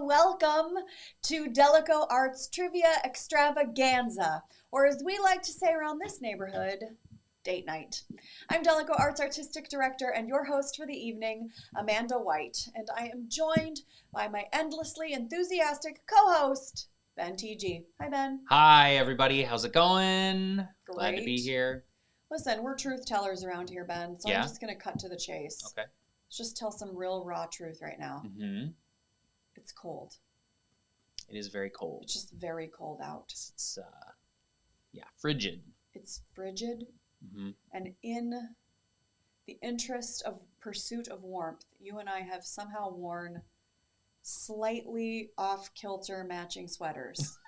welcome to DalekoArts Trivia Extravaganza, or as we like to say around this neighborhood, date night. I'm DalekoArts Artistic Director and your host for the evening, Amanda White, and I am joined by my endlessly enthusiastic co-host, Ben TG. Hi, Ben. Hi, everybody. How's it going? Great. Glad to be here. Listen, we're truth tellers around here, Ben, so Yeah? I'm just going to cut to the chase. Okay. Let's just tell some real raw truth right now. Mm-hmm. It's cold. It is very cold. It's just very cold out. It's frigid. It's frigid. Mm-hmm. And in the interest of pursuit of warmth, you and I have somehow worn slightly off-kilter matching sweaters.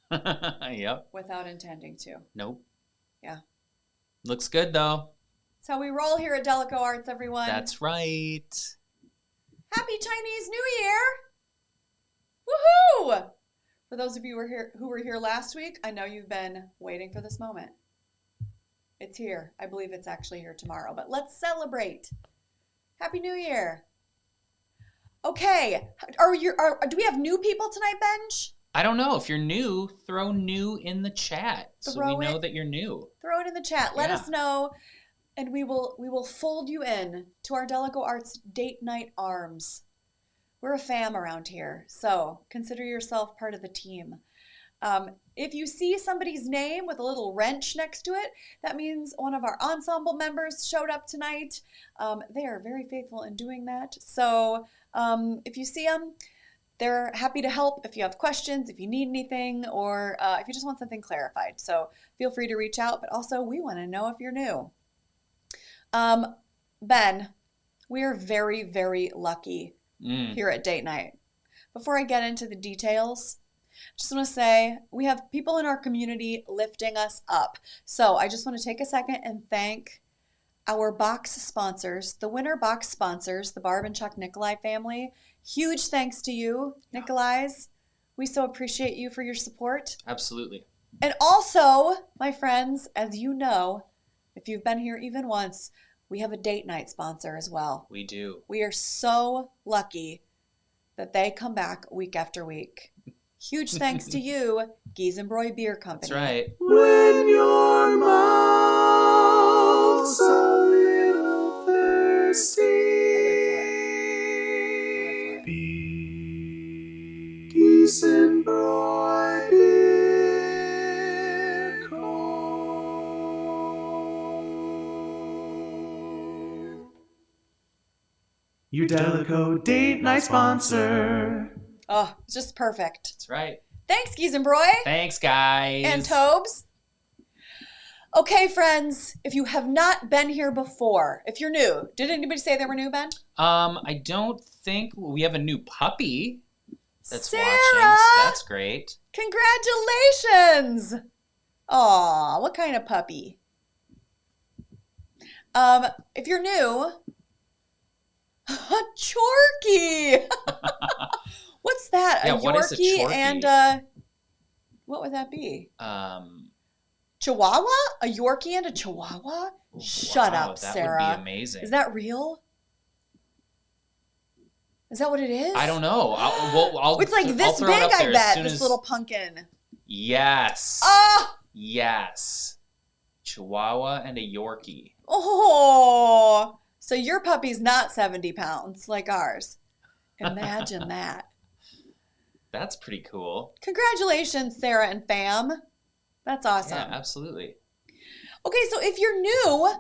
Yep. Without intending to. Nope. Yeah. Looks good, though. That's how we roll here at DalekoArts, everyone. That's right. Happy Chinese New Year! Woohoo! For those of you who were here last week, I know you've been waiting for this moment. It's here. I believe it's actually here tomorrow, but let's celebrate. Happy New Year. Okay, do we have new people tonight, Benj? I don't know. If you're new, throw new in the chat so we know that you're new. Throw it in the chat. Let us know, and we will fold you in to our DalekoArts date night arms. We're a fam around here, so consider yourself part of the team. If you see somebody's name with a little wrench next to it, that means one of our ensemble members showed up tonight. They are very faithful in doing that. So if you see them, they're happy to help if you have questions, if you need anything, or if you just want something clarified. So feel free to reach out, but also we want to know if you're new. Ben, we are very, very lucky here at date night. Before I get into the details, I just want to say we have people in our community lifting us up. So I just want to take a second and thank our box sponsors, the winter box sponsors, the Barb and Chuck Nikolai family. Huge thanks to you, Nikolais. We so appreciate you for your support. Absolutely. And also, my friends, as you know, if you've been here even once, we have a date night sponsor as well. We do. We are so lucky that they come back week after week. Huge thanks to you, Giesenbroy Beer Company. That's right. When your mouth's a little thirsty, be Giesenbroy Beer Co. Your Daleco date night sponsor. Oh, it's just perfect. That's right. Thanks, Giesenbroy. Thanks, guys. And Tobes. Okay, friends, if you have not been here before, if you're new, did anybody say they were new, Ben? I don't think we have a new puppy that's Sarah! watching, so that's great. Congratulations! Aw, what kind of puppy? If you're new, a Chorky! What's that? Yeah, a what is a Yorkie Chorky? and what would that be? Chihuahua? A Yorkie and a Chihuahua? Shut wow, up, that Sarah. That would be amazing. Is that real? Is that what it is? I don't know. It's like this big, I bet, this little pumpkin. Yes. Oh! Yes. Chihuahua and a Yorkie. Oh! So your puppy's not 70 pounds like ours. Imagine that. That's pretty cool. Congratulations, Sarah and fam. That's awesome. Yeah, absolutely. Okay, so if you're new,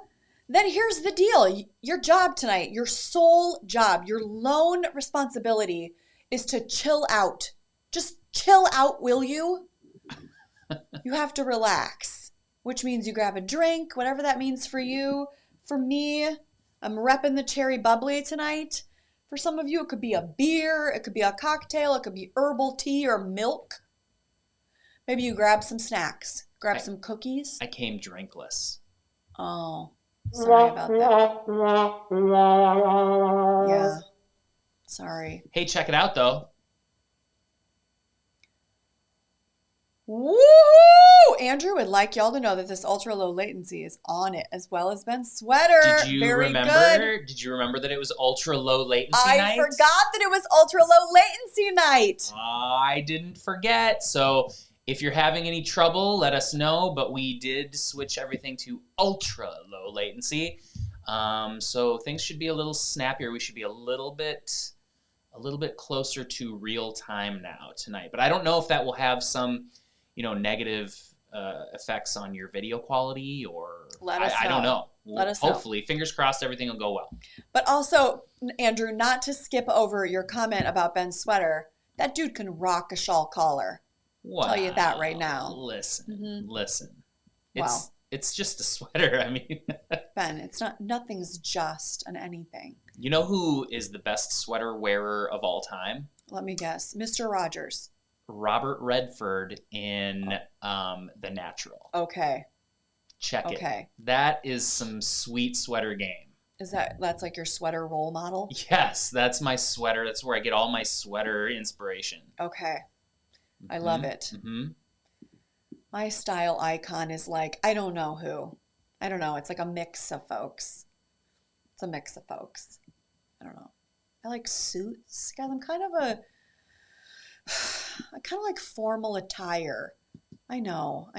then here's the deal. Your job tonight, your sole job, your lone responsibility is to chill out. Just chill out, will you? You have to relax, which means you grab a drink, whatever that means for you. For me, I'm repping the cherry bubbly tonight. For some of you, it could be a beer, it could be a cocktail, it could be herbal tea or milk. Maybe you grab some snacks, grab some cookies. I came drinkless. Oh, sorry about that. Yeah, sorry. Hey, check it out, though. Woo! Andrew would like y'all to know that this ultra low latency is on it, as well as Ben's sweater. Did you Very remember? good. Did you remember that it was ultra low latency I night? forgot that it was ultra low latency night. I didn't forget. So if you're having any trouble, let us know. But we did switch everything to ultra low latency. So things should be a little snappier. We should be a little bit closer to real time now tonight. But I don't know if that will have some, negative effects on your video quality, or Let us know. I don't know. Let us know. Hopefully, fingers crossed, everything will go well. But also, Andrew, not to skip over your comment about Ben's sweater, that dude can rock a shawl collar. Wow. Tell you that right now. Listen. Wow. It's just a sweater. I mean, Ben, nothing's just an anything. You know who is the best sweater wearer of all time? Let me guess. Mr. Rogers. Robert Redford in The Natural. Okay. Check it. Okay. That is some sweet sweater game. That's like your sweater role model? Yes, that's my sweater. That's where I get all my sweater inspiration. Okay. I love it. Mm-hmm. My style icon is like, I don't know who. I don't know. It's like a mix of folks. It's a mix of folks. I don't know. I like suits. Guys, I kind of like formal attire. I know.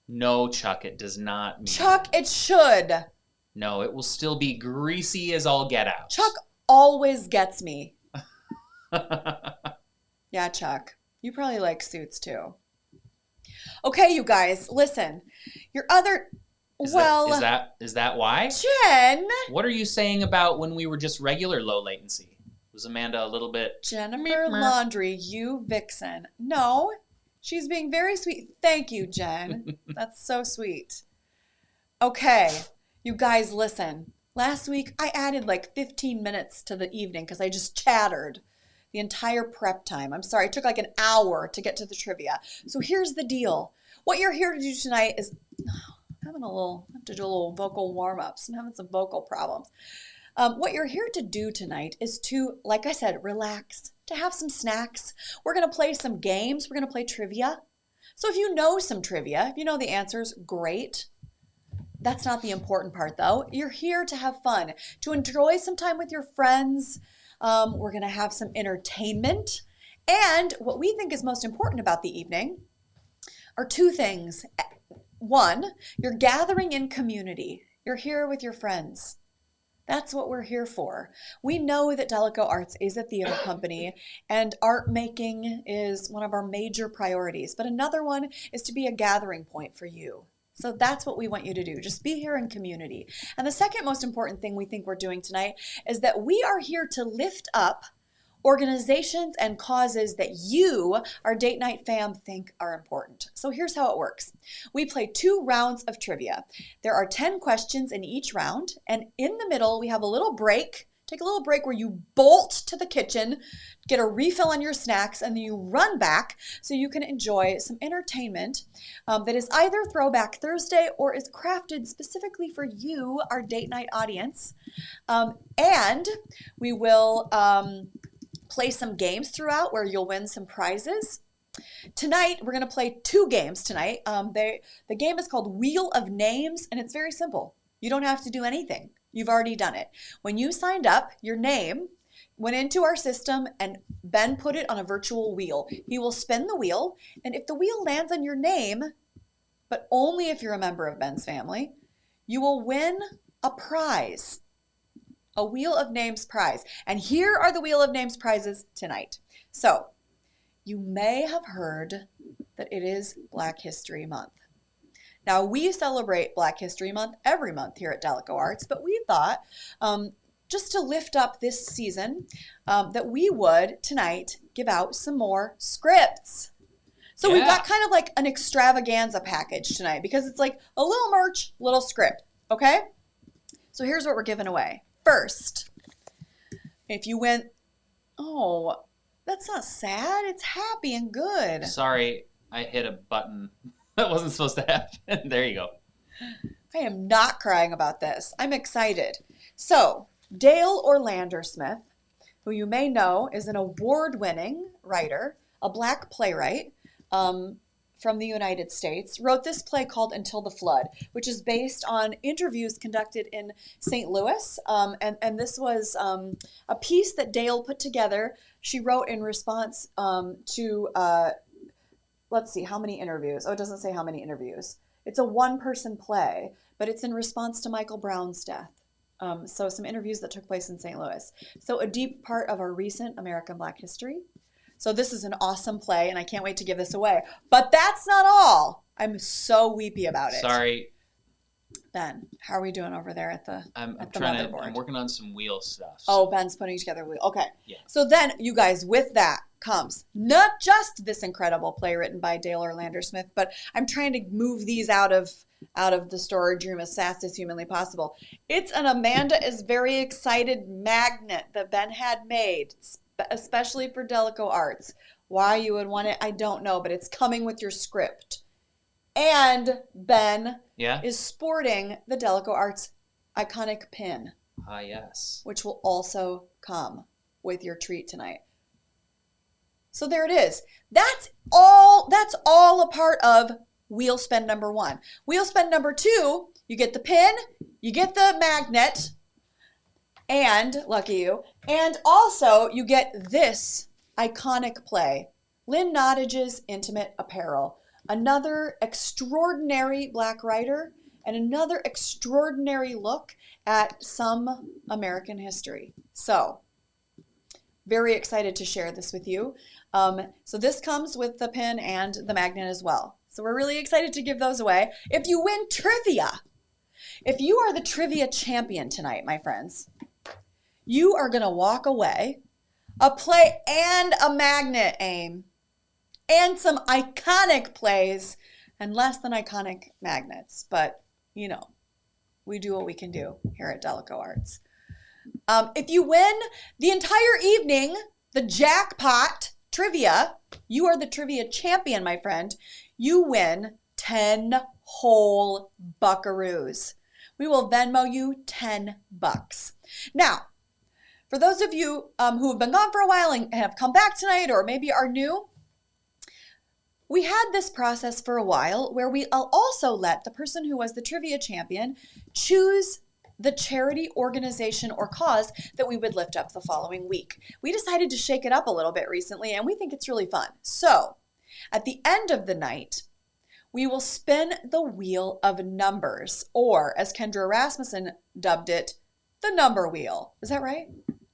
No, Chuck, it does not mean. Chuck, it should. No, it will still be greasy as all get out. Chuck always gets me. Yeah, Chuck. You probably like suits too. Okay, you guys, listen. Your other... Is that why? Jen! What are you saying about when we were just regular low latency? Was Amanda a little bit... Jennifer Laundrie, you vixen. No, she's being very sweet. Thank you, Jen. That's so sweet. Okay, you guys, listen. Last week, I added like 15 minutes to the evening because I just chattered the entire prep time. I'm sorry, it took like an hour to get to the trivia. So here's the deal. What you're here to do tonight is... I have to do a little vocal warm-ups. I'm having some vocal problems. What you're here to do tonight is to, like I said, relax, to have some snacks. We're going to play some games. We're going to play trivia. So if you know some trivia, if you know the answers, great. That's not the important part, though. You're here to have fun, to enjoy some time with your friends. We're going to have some entertainment. And what we think is most important about the evening are two things. One, you're gathering in community. You're here with your friends. That's what we're here for. We know that DalekoArts is a theater company and art making is one of our major priorities, but another one is to be a gathering point for you. So that's what we want you to do. Just be here in community. And the second most important thing we think we're doing tonight is that we are here to lift up organizations and causes that you, our date night fam, think are important. So here's how it works. We play 2 rounds of trivia. There are 10 questions in each round, and in the middle we have a little break. Take a little break where you bolt to the kitchen, get a refill on your snacks, and then you run back so you can enjoy some entertainment that is either Throwback Thursday or is crafted specifically for you, our date night audience. And we will play some games throughout where you'll win some prizes. Tonight, we're going to play 2 games tonight. The game is called Wheel of Names, and it's very simple. You don't have to do anything. You've already done it. When you signed up, your name went into our system, and Ben put it on a virtual wheel. He will spin the wheel, and if the wheel lands on your name, but only if you're a member of Ben's family, you will win a prize. A Wheel of Names prize. And here are the Wheel of Names prizes tonight. So, you may have heard that it is Black History Month. Now, we celebrate Black History Month every month here at DalekoArts, but we thought, just to lift up this season, that we would, tonight, give out some more scripts. So we've got kind of like an extravaganza package tonight, because it's like a little merch, little script, okay? So here's what we're giving away. First, if you went, oh, that's not sad. It's happy and good. Sorry, I hit a button that wasn't supposed to happen. There you go. I am not crying about this. I'm excited. So, Dale Smith, who you may know is an award-winning writer, a Black playwright, from the United States, wrote this play called Until the Flood, which is based on interviews conducted in St. Louis. And this was a piece that Dale put together. She wrote in response to, let's see, how many interviews? Oh, it doesn't say how many interviews. It's a one-person play, but it's in response to Michael Brown's death. So some interviews that took place in St. Louis. So a deep part of our recent American Black history. So this is an awesome play, and I can't wait to give this away. But that's not all. I'm so weepy about it. Sorry. Ben, how are we doing over there at the motherboard? I'm working on some wheel stuff. Oh, Ben's putting together wheel. Okay. Yeah. So then, you guys, with that comes not just this incredible play written by Dale Orlander Smith, but I'm trying to move these out of the storage room as fast as humanly possible. It's an Amanda is very excited magnet that Ben had made, especially for DalekoArts. Why you would want it, I don't know, but it's coming with your script. And Ben is sporting the DalekoArts iconic pin. Ah, yes. Which will also come with your treat tonight. So there it is. That's all a part of wheel spin number 1. Wheel spin number 2, you get the pin, you get the magnet, and, lucky you, and also you get this iconic play, Lynn Nottage's Intimate Apparel. Another extraordinary Black writer and another extraordinary look at some American history. So, very excited to share this with you. So this comes with the pin and the magnet as well. So we're really excited to give those away. If you win trivia, if you are the trivia champion tonight, my friends, you are going to walk away a play and a magnet, aim, and some iconic plays and less than iconic magnets. But, you know, we do what we can do here at DalekoArts. If you win the entire evening, the jackpot trivia, you are the trivia champion, my friend. You win 10 whole buckaroos. We will Venmo you $10. Now, for those of you who have been gone for a while and have come back tonight or maybe are new, we had this process for a while where we also let the person who was the trivia champion choose the charity, organization, or cause that we would lift up the following week. We decided to shake it up a little bit recently, and we think it's really fun. So, at the end of the night, we will spin the wheel of numbers, or as Kendra Rasmussen dubbed it, the number wheel. Is that right?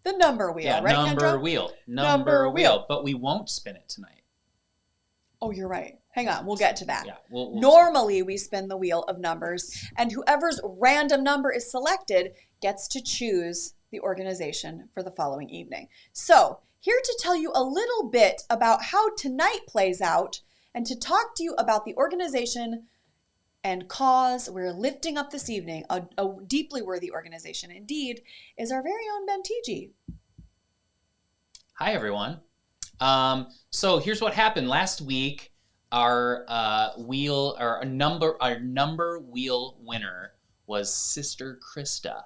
The number wheel, yeah, right, number Kendra? Wheel. Number wheel. But we won't spin it tonight. Oh, you're right. Hang on, we'll get to that. Yeah, we'll Normally, we spin the wheel of numbers, and whoever's random number is selected gets to choose the organization for the following evening. So, here to tell you a little bit about how tonight plays out and to talk to you about the organization and cause we're lifting up this evening, a deeply worthy organization indeed, is our very own Ben Teegee. Hi, everyone. So here's what happened last week. Our number wheel winner was Sister Krista,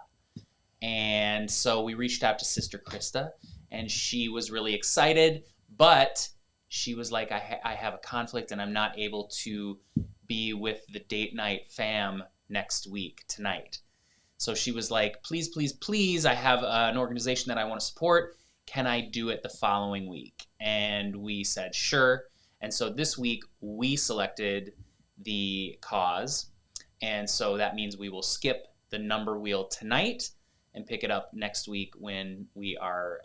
and so we reached out to Sister Krista, and she was really excited, but she was like, I have a conflict, and I'm not able to be with the date night fam next week tonight. So she was like, please, please, please, I have an organization that I want to support. Can I do it the following week? And we said, sure. And so this week we selected the cause. And so that means we will skip the number wheel tonight and pick it up next week when we are,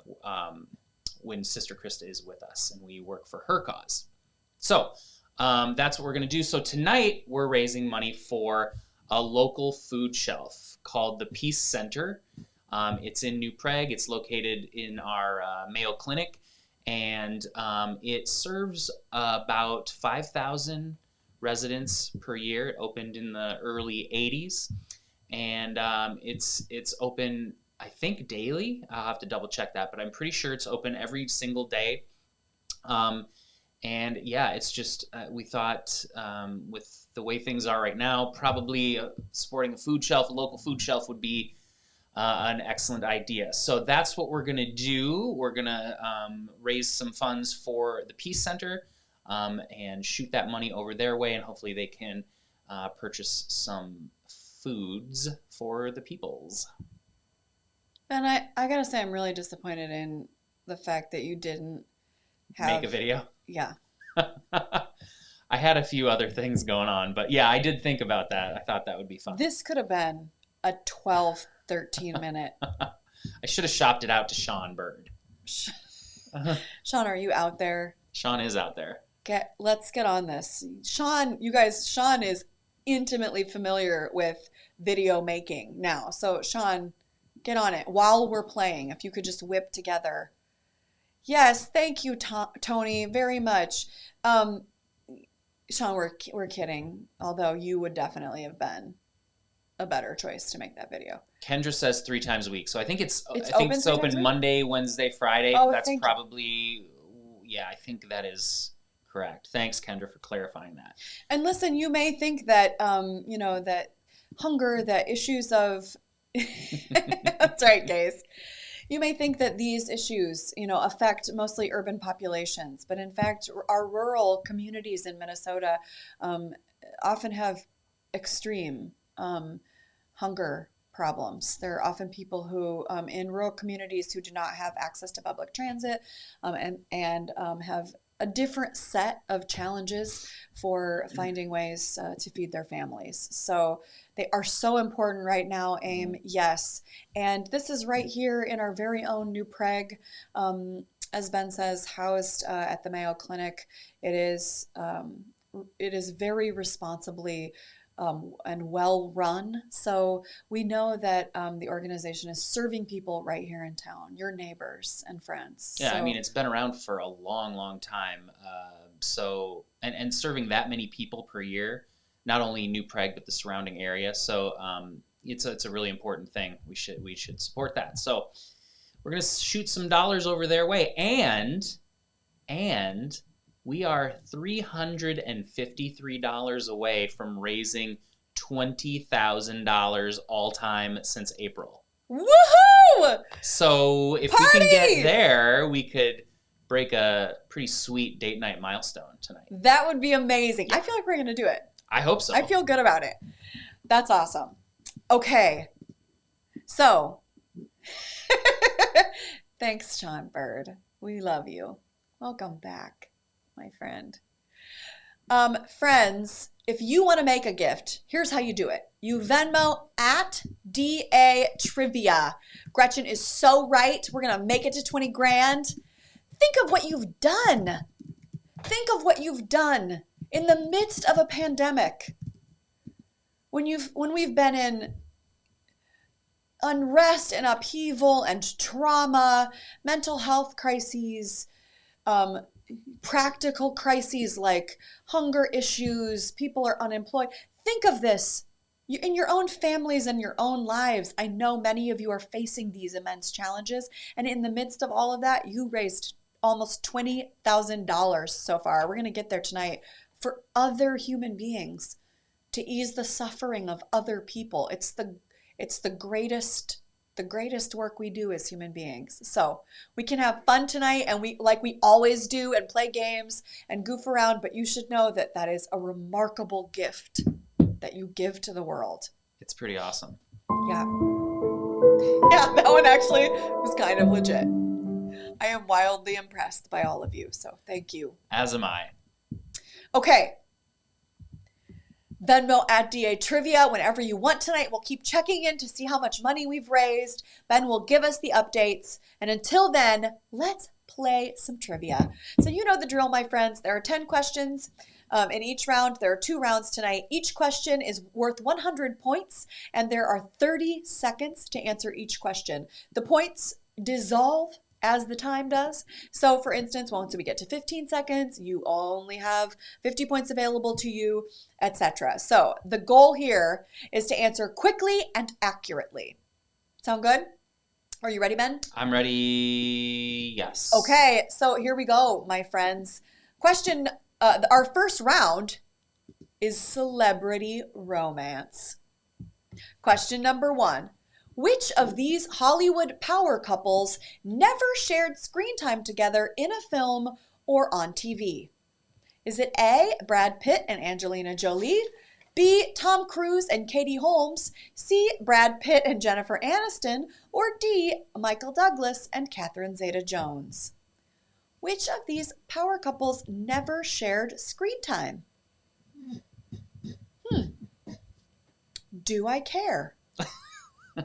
when Sister Krista is with us and we work for her cause. So that's what we're going to do. So tonight we're raising money for a local food shelf called the Peace Center. It's in New Prague. It's located in our Mayo Clinic, and it serves about 5,000 residents per year. It opened in the early 80s, and it's open, I think, daily. I'll have to double check that, but I'm pretty sure it's open every single day. And yeah, it's just, we thought with the way things are right now, probably supporting a food shelf, a local food shelf would be an excellent idea. So that's what we're going to do. We're going to raise some funds for the Peace Center. and shoot that money over their way, and hopefully they can purchase some foods for the peoples. And I gotta say, I'm really disappointed in the fact that you didn't Make a video? Yeah. I had a few other things going on, but yeah, I did think about that. I thought that would be fun. This could have been a 12, 13 minute. I should have shopped it out to Sean Bird. Sean, are you out there? Sean is out there. Let's get on this. Sean, you guys, Sean is intimately familiar with video making now. So Sean, get on it while we're playing. If you could just whip together. Yes, thank you, Tony, very much. Sean, we're kidding. Although you would definitely have been a better choice to make that video. Kendra says 3 times a week, so I think it's open open Monday, Wednesday, Friday. Oh, that's probably I think that is correct. Thanks, Kendra, for clarifying that. And listen, you may think that that hunger, that issues of that's right, guys. You may think that these issues, affect mostly urban populations, but in fact, our rural communities in Minnesota often have extreme hunger problems. There are often people who in rural communities who do not have access to public transit and have a different set of challenges for finding ways to feed their families. So they are so important right now, AIM, yes. And this is right here in our very own New Prague, as Ben says, housed at the Mayo Clinic. It is very responsibly and well run. So we know that the organization is serving people right here in town, your neighbors and friends. Yeah, so, I mean, it's been around for a long, long time. And serving that many people per year, not only New Prague, but the surrounding area. So it's a really important thing. We should support that. So we're going to shoot some dollars over their way. And we are $353 away from raising $20,000 all time since April. Woohoo! So if Party! we can get there, we could break a pretty sweet date night milestone tonight. That would be amazing. I feel like we're going to do it. I hope so. I feel good about it. That's awesome. Okay. So, thanks, Sean Bird. We love you. Welcome back, my friend. Friends, if you want to make a gift, here's how you do it. You Venmo at DA Trivia. Gretchen is so right. We're going to make it to 20 grand. Think of what you've done. Think of what you've done in the midst of a pandemic. When we've been in unrest and upheaval and trauma, mental health crises, practical crises like hunger issues, people are unemployed. Think of this in your own families and your own lives. I know many of you are facing these immense challenges, and in the midst of all of that, you raised almost $20,000 so far. We're going to get there tonight for other human beings to ease the suffering of other people. It's the greatest work we do as human beings. So we can have fun tonight, and we always do, and play games and goof around, but you should know that that is a remarkable gift that you give to the world. It's pretty awesome. Yeah. Yeah, that one actually was kind of legit. I am wildly impressed by all of you, so thank you. As am I. Okay. Venmo at DA Trivia whenever you want tonight. We'll keep checking in to see how much money we've raised. Ben will give us the updates. And until then, let's play some trivia. So you know the drill, my friends. There are 10 questions in each round. There are 2 rounds tonight. Each question is worth 100 points, and there are 30 seconds to answer each question. The points dissolve as the time does. So for instance, once we get to 15 seconds, you only have 50 points available to you, etc. So the goal here is to answer quickly and accurately. Sound good? Are you ready, Ben? I'm ready. Yes. Okay, so here we go, my friends. Question, our first round is celebrity romance. Question number 1. Which of these Hollywood power couples never shared screen time together in a film or on TV? Is it A, Brad Pitt and Angelina Jolie? B, Tom Cruise and Katie Holmes? C, Brad Pitt and Jennifer Aniston? Or D, Michael Douglas and Catherine Zeta-Jones? Which of these power couples never shared screen time? Do I care? I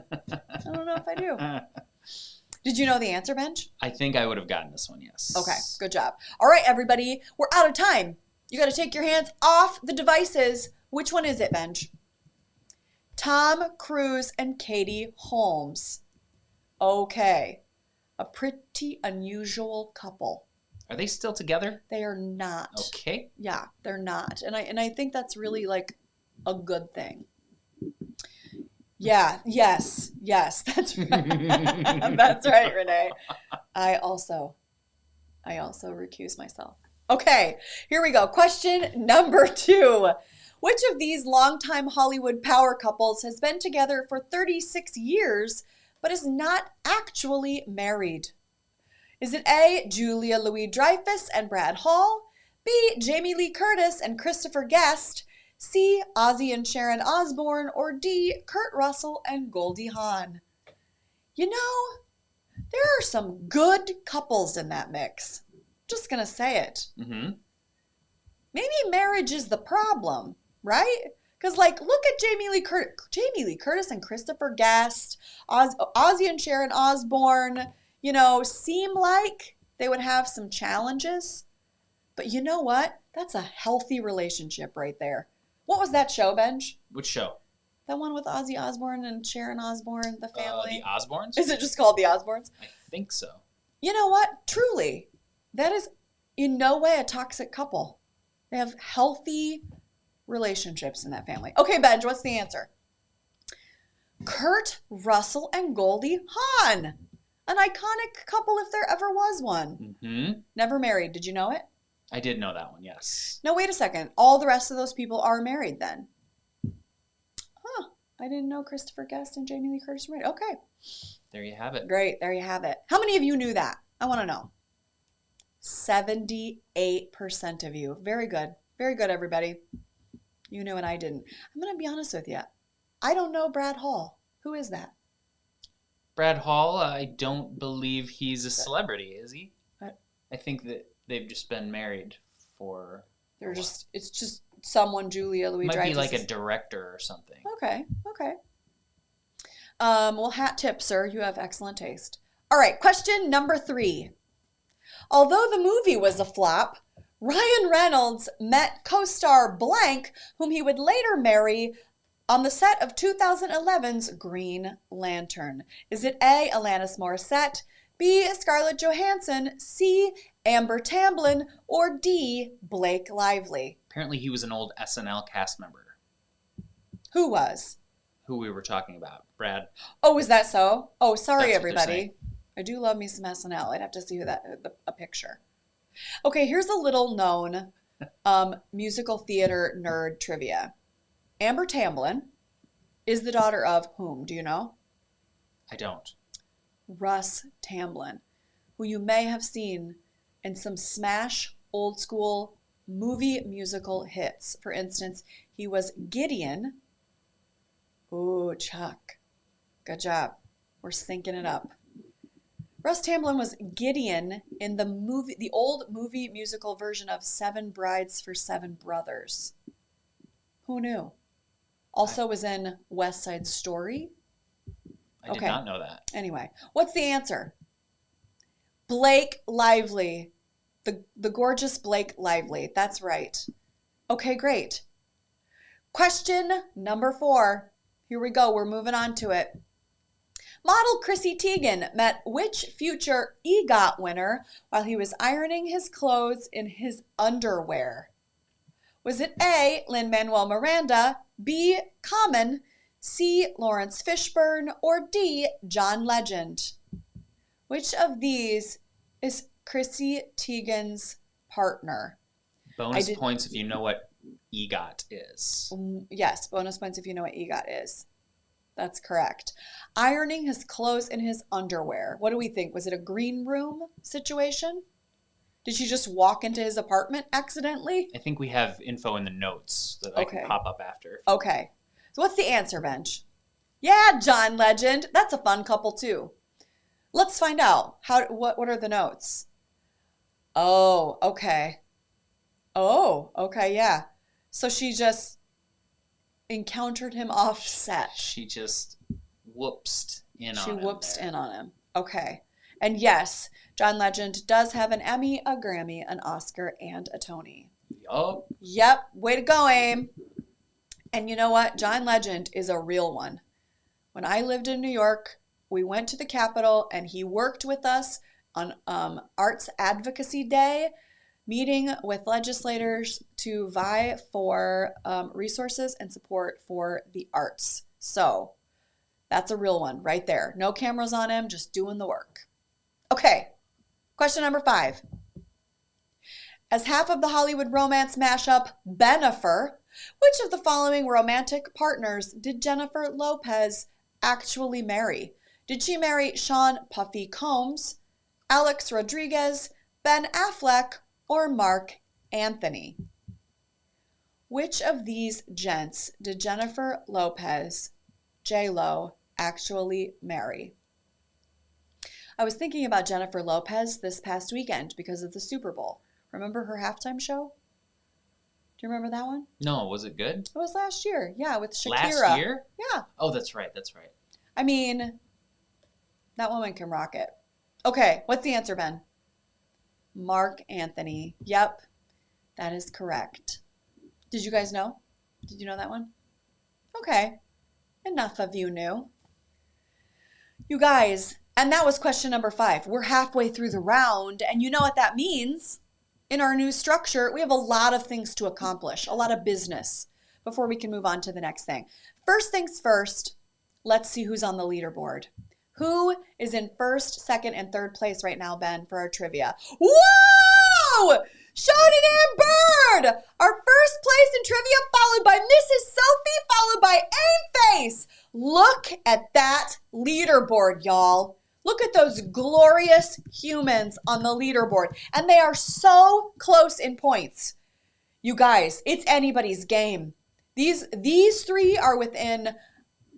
don't know if I do. Did you know the answer, Benj? I think I would have gotten this one, yes. Okay, good job. All right, everybody, we're out of time. You got to take your hands off the devices. Which one is it, Benj? Tom Cruise and Katie Holmes. Okay, a pretty unusual couple. Are they still together? They are not. Okay. Yeah, they're not. And I think that's really like a good thing. Yeah, yes, that's right. That's right, Renee. I also recuse myself. Okay, here we go. Question number 2. Which of these longtime Hollywood power couples has been together for 36 years but is not actually married? Is it A, Julia Louis-Dreyfus and Brad Hall? B, Jamie Lee Curtis and Christopher Guest? C, Ozzy and Sharon Osbourne? Or D, Kurt Russell and Goldie Hawn? You know, there are some good couples in that mix. Just gonna say it. Mm-hmm. Maybe marriage is the problem, right? Because, like, look at Jamie Lee Curtis and Christopher Guest, Ozzy and Sharon Osbourne, you know, seem like they would have some challenges. But you know what? That's a healthy relationship right there. What was that show, Benj? Which show? That one with Ozzy Osbourne and Sharon Osbourne, the family. The Osbournes? Is it just called The Osbournes? I think so. You know what? Truly, that is in no way a toxic couple. They have healthy relationships in that family. Okay, Benj, what's the answer? Kurt Russell and Goldie Hawn. An iconic couple if there ever was one. Mm-hmm. Never married. Did you know it? I did know that one, yes. No, wait a second. All the rest of those people are married then. Huh. I didn't know Christopher Guest and Jamie Lee Curtis were married. Okay. There you have it. Great. There you have it. How many of you knew that? I want to know. 78% of you. Very good. Very good, everybody. You knew and I didn't. I'm going to be honest with you. I don't know Brad Hall. Who is that? Brad Hall, I don't believe he's a celebrity, is he? What? I think that they've just been married for... It's just someone Julia Louis-Dreyfus. Might be like a director or something. Okay. Well, hat tip, sir. You have excellent taste. All right, question number 3. Although the movie was a flop, Ryan Reynolds met co-star Blank, whom he would later marry on the set of 2011's Green Lantern. Is it A, Alanis Morissette, B, Scarlett Johansson, C, Amber Tamblyn, or D, Blake Lively? Apparently he was an old SNL cast member. Who was? Who we were talking about. Brad. Oh, is that so? Oh, sorry, That's what they're everybody. saying. I do love me some SNL. I'd have to see a picture. Okay, here's a little known musical theater nerd trivia. Amber Tamblyn is the daughter of whom? Do you know? I don't. Russ Tamblyn, who you may have seen in some smash old school movie musical hits. For instance, he was Gideon. Ooh, Chuck. Good job. We're syncing it up. Russ Tamblyn was Gideon in the old movie musical version of Seven Brides for Seven Brothers. Who knew? Also was in West Side Story. I did not know that. Anyway, what's the answer? Blake Lively. The gorgeous Blake Lively. That's right. Okay, great. Question number 4. Here we go. We're moving on to it. Model Chrissy Teigen met which future EGOT winner while he was ironing his clothes in his underwear? Was it A, Lin-Manuel Miranda, B, Common, C, Lawrence Fishburne, or D, John Legend? Which of these is Chrissy Teigen's partner? Bonus points if you know what EGOT is. Yes, bonus points if you know what EGOT is. That's correct. Ironing his clothes in his underwear. What do we think? Was it a green room situation? Did she just walk into his apartment accidentally? I think we have info in the notes that I can pop up after. Okay. So what's the answer, Bench? Yeah, John Legend. That's a fun couple too. Let's find out. What are the notes? Oh, okay. Oh, okay, yeah. So she just encountered him off set. She just whoopsed in on him. She whoopsed in on him. Okay. And yes, John Legend does have an Emmy, a Grammy, an Oscar, and a Tony. Yup. Yep. Way to go, Aim. And you know what? John Legend is a real one. When I lived in New York, we went to the Capitol and he worked with us on Arts Advocacy Day, meeting with legislators to vie for resources and support for the arts. So that's a real one right there. No cameras on him, just doing the work. Okay, question number 5. As half of the Hollywood romance mashup Bennifer, which of the following romantic partners did Jennifer Lopez actually marry? Did she marry Sean Puffy Combs, Alex Rodriguez, Ben Affleck, or Mark Anthony? Which of these gents did Jennifer Lopez, J-Lo, actually marry? I was thinking about Jennifer Lopez this past weekend because of the Super Bowl. Remember her halftime show? Do you remember that one? No, was it good? It was last year. Yeah, with Shakira. Last year? Yeah. Oh, that's right. That's right. I mean, that woman can rock it. Okay, what's the answer, Ben? Mark Anthony. Yep, that is correct. Did you guys know? Did you know that one? Okay, enough of you knew. You guys, and that was question number 5. We're halfway through the round, and you know what that means. In our new structure, we have a lot of things to accomplish, a lot of business before we can move on to the next thing. First things first, let's see who's on the leaderboard. Who is in first, second, and third place right now, Ben, for our trivia? Whoa! Shonen and Bird! Our first place in trivia, followed by Mrs. Sophie, followed by Aim Face. Look at that leaderboard, y'all. Look at those glorious humans on the leaderboard. And they are so close in points. You guys, it's anybody's game. These 3 are within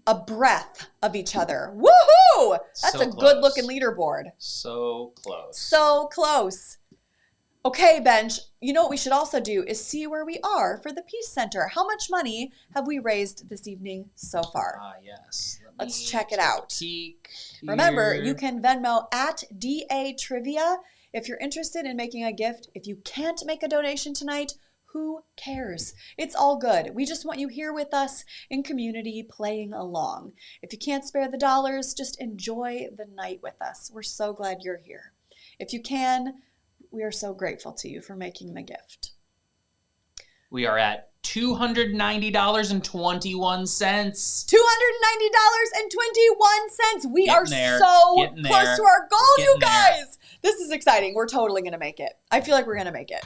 a breath of each other. Woohoo! That's So a close. good-looking leaderboard. So close. So close. Okay, Bench, you know what we should also do is see where we are for the Peace Center. How much money have we raised this evening so far? Ah, yes. Let's check it out. Peek Remember, here. you can Venmo at DA Trivia if you're interested in making a gift. If you can't make a donation tonight, who cares? It's all good. We just want you here with us in community playing along. If you can't spare the dollars, just enjoy the night with us. We're so glad you're here. If you can, we are so grateful to you for making the gift. We are at $290.21. $290.21. We are there. so Getting close there. to our goal, you Getting there. guys. This is exciting. We're totally going to make it. I feel like we're going to make it.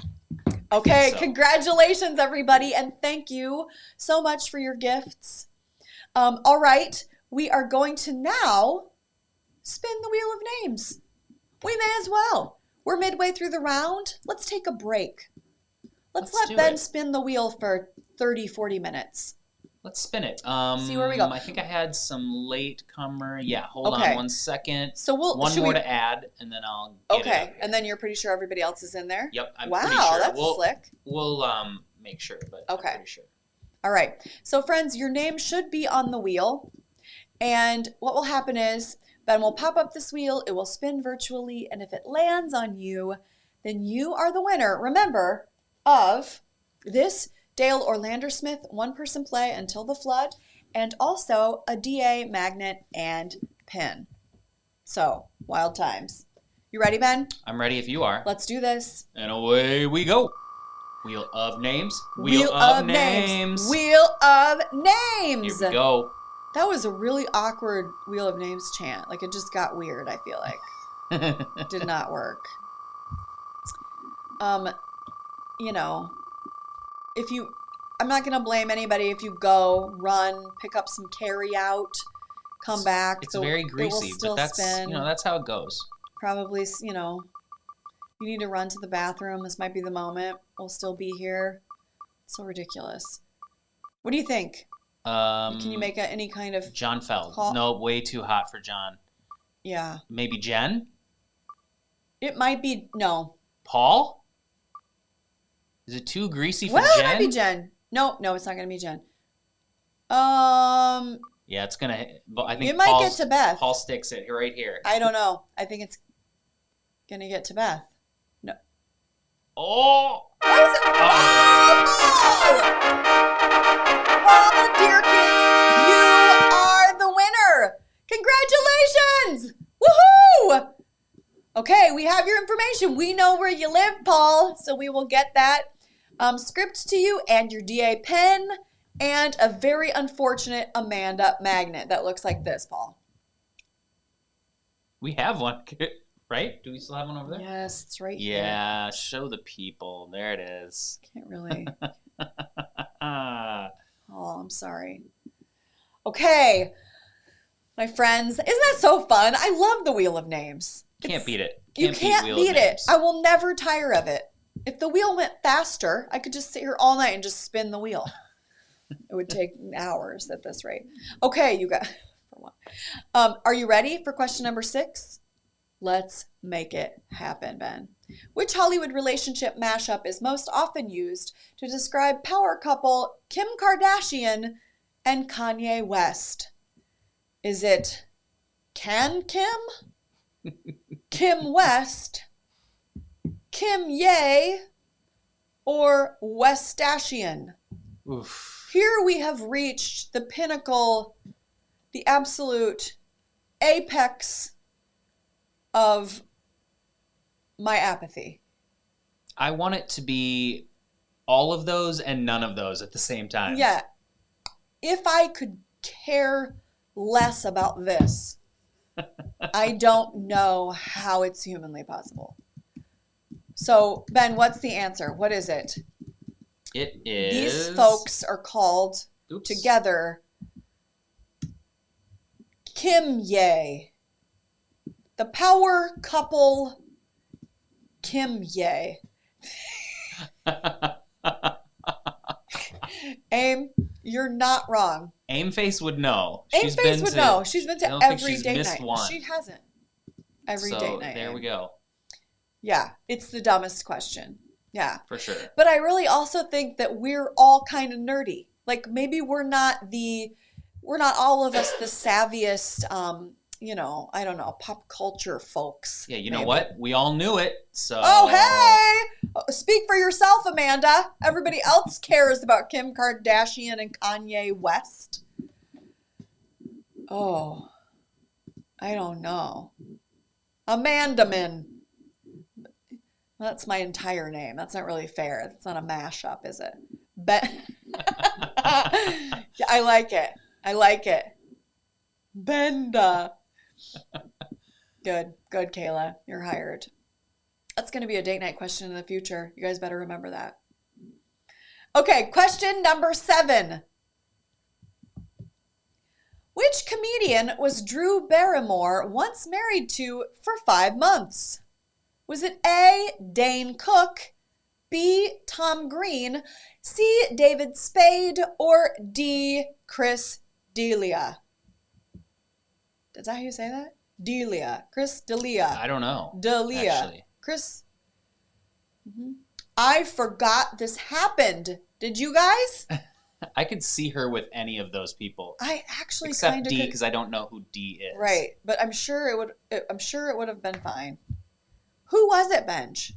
Okay, so. Congratulations, everybody, and thank you so much for your gifts. All right, we are going to now spin the wheel of names. We may as well. We're midway through the round. Let's take a break. Let's let do Ben it. spin the wheel for 30, 40 minutes. Let's spin it. See where we go. I think I had some latecomer. Yeah, hold Okay. on 1 second. So One should more we- to add, and then I'll get it Okay, up here. and then you're pretty sure everybody else is in there? Yep, I'm wow, pretty sure. that's we'll, slick. We'll make sure, but Okay. I'm pretty sure. All right. So, friends, your name should be on the wheel. And what will happen is Ben will pop up this wheel. It will spin virtually. And if it lands on you, then you are the winner, remember, of this Dale Orlando Smith one-person play Until the Flood, and also a DA magnet and pin. So, wild times. You ready, Ben? I'm ready if you are. Let's do this. And away we go. Wheel of names. Wheel of names. Wheel of names. Here we go. That was a really awkward Wheel of Names chant. Like, it just got weird, I feel like. It did not work. You know, I'm not going to blame anybody if you go, run, pick up some carry out, come back. It's very greasy, but that's, spin. that's how it goes. Probably, You need to run to the bathroom. This might be the moment. We'll still be here. So ridiculous. What do you think? Can you make any kind of John Feld? call? No, way too hot for John. Yeah. Maybe Jen? It might be no. Paul? Is it too greasy for Well, Jen? it might be Jen. No, it's not gonna be Jen. Yeah, it's gonna. I think it might get to Beth. Paul sticks it right here. I don't know. I think it's gonna get to Beth. No. Oh! Why is it? Oh, dear kids, you are the winner! Congratulations! Woohoo! Okay, we have your information. We know where you live, Paul, so we will get that script to you and your DA pen and a very unfortunate Amanda magnet that looks like this, Paul. We have one, right? Do we still have one over there? Yes, it's right here. Yeah, show the people. There it is. Can't really. Oh, I'm sorry. Okay, my friends, isn't that so fun? I love the Wheel of Names. Can't beat it. You can't Wheel of beat it. Names. I will never tire of it. If the wheel went faster, I could just sit here all night and just spin the wheel. It would take hours at this rate. Okay, you guys. Are you ready for question number 6? Let's make it happen, Ben. Which Hollywood relationship mashup is most often used to describe power couple Kim Kardashian and Kanye West? Is it Can Kim? Kim West? Kim Ye? Or Westashian? Oof. Here we have reached the pinnacle, the absolute apex of my apathy. I want it to be all of those and none of those at the same time. Yeah. If I could care less about this, I don't know how it's humanly possible. So, Ben, what's the answer? What is it? It is. These folks are called Oops. together Kim Ye. The power couple Kim Ye. Aim, you're not wrong. Aimface would know. Aimface would know. She's been I to don't think every she's date missed night. one. She hasn't. Every So, date night. there we go. Yeah, it's the dumbest question. Yeah. For sure. But I really also think that we're all kind of nerdy. Like maybe we're not all of us the savviest, I don't know, pop culture folks. Yeah, you know maybe. what? We all knew it, so... Oh, hey! Speak for yourself, Amanda. Everybody else cares about Kim Kardashian and Kanye West. Oh, I don't know. Amandaman. That's my entire name. That's not really fair. That's not a mashup, is it? I like it. I like it. Benda. Good, Kayla. You're hired. That's going to be a date night question in the future. You guys better remember that. Okay, question number 7. Which comedian was Drew Barrymore once married to for 5 months? Was it A, Dane Cook, B, Tom Green, C, David Spade, or D, Chris D'Elia? Is that how you say that? D'Elia. Chris D'Elia. I don't know. D'Elia. Actually. Chris. I forgot this happened. Did you guys? I could see her with any of those people. I actually Except kind of D, because I don't know who D is. Right, but I'm sure it would have been fine. Who was it, Benj?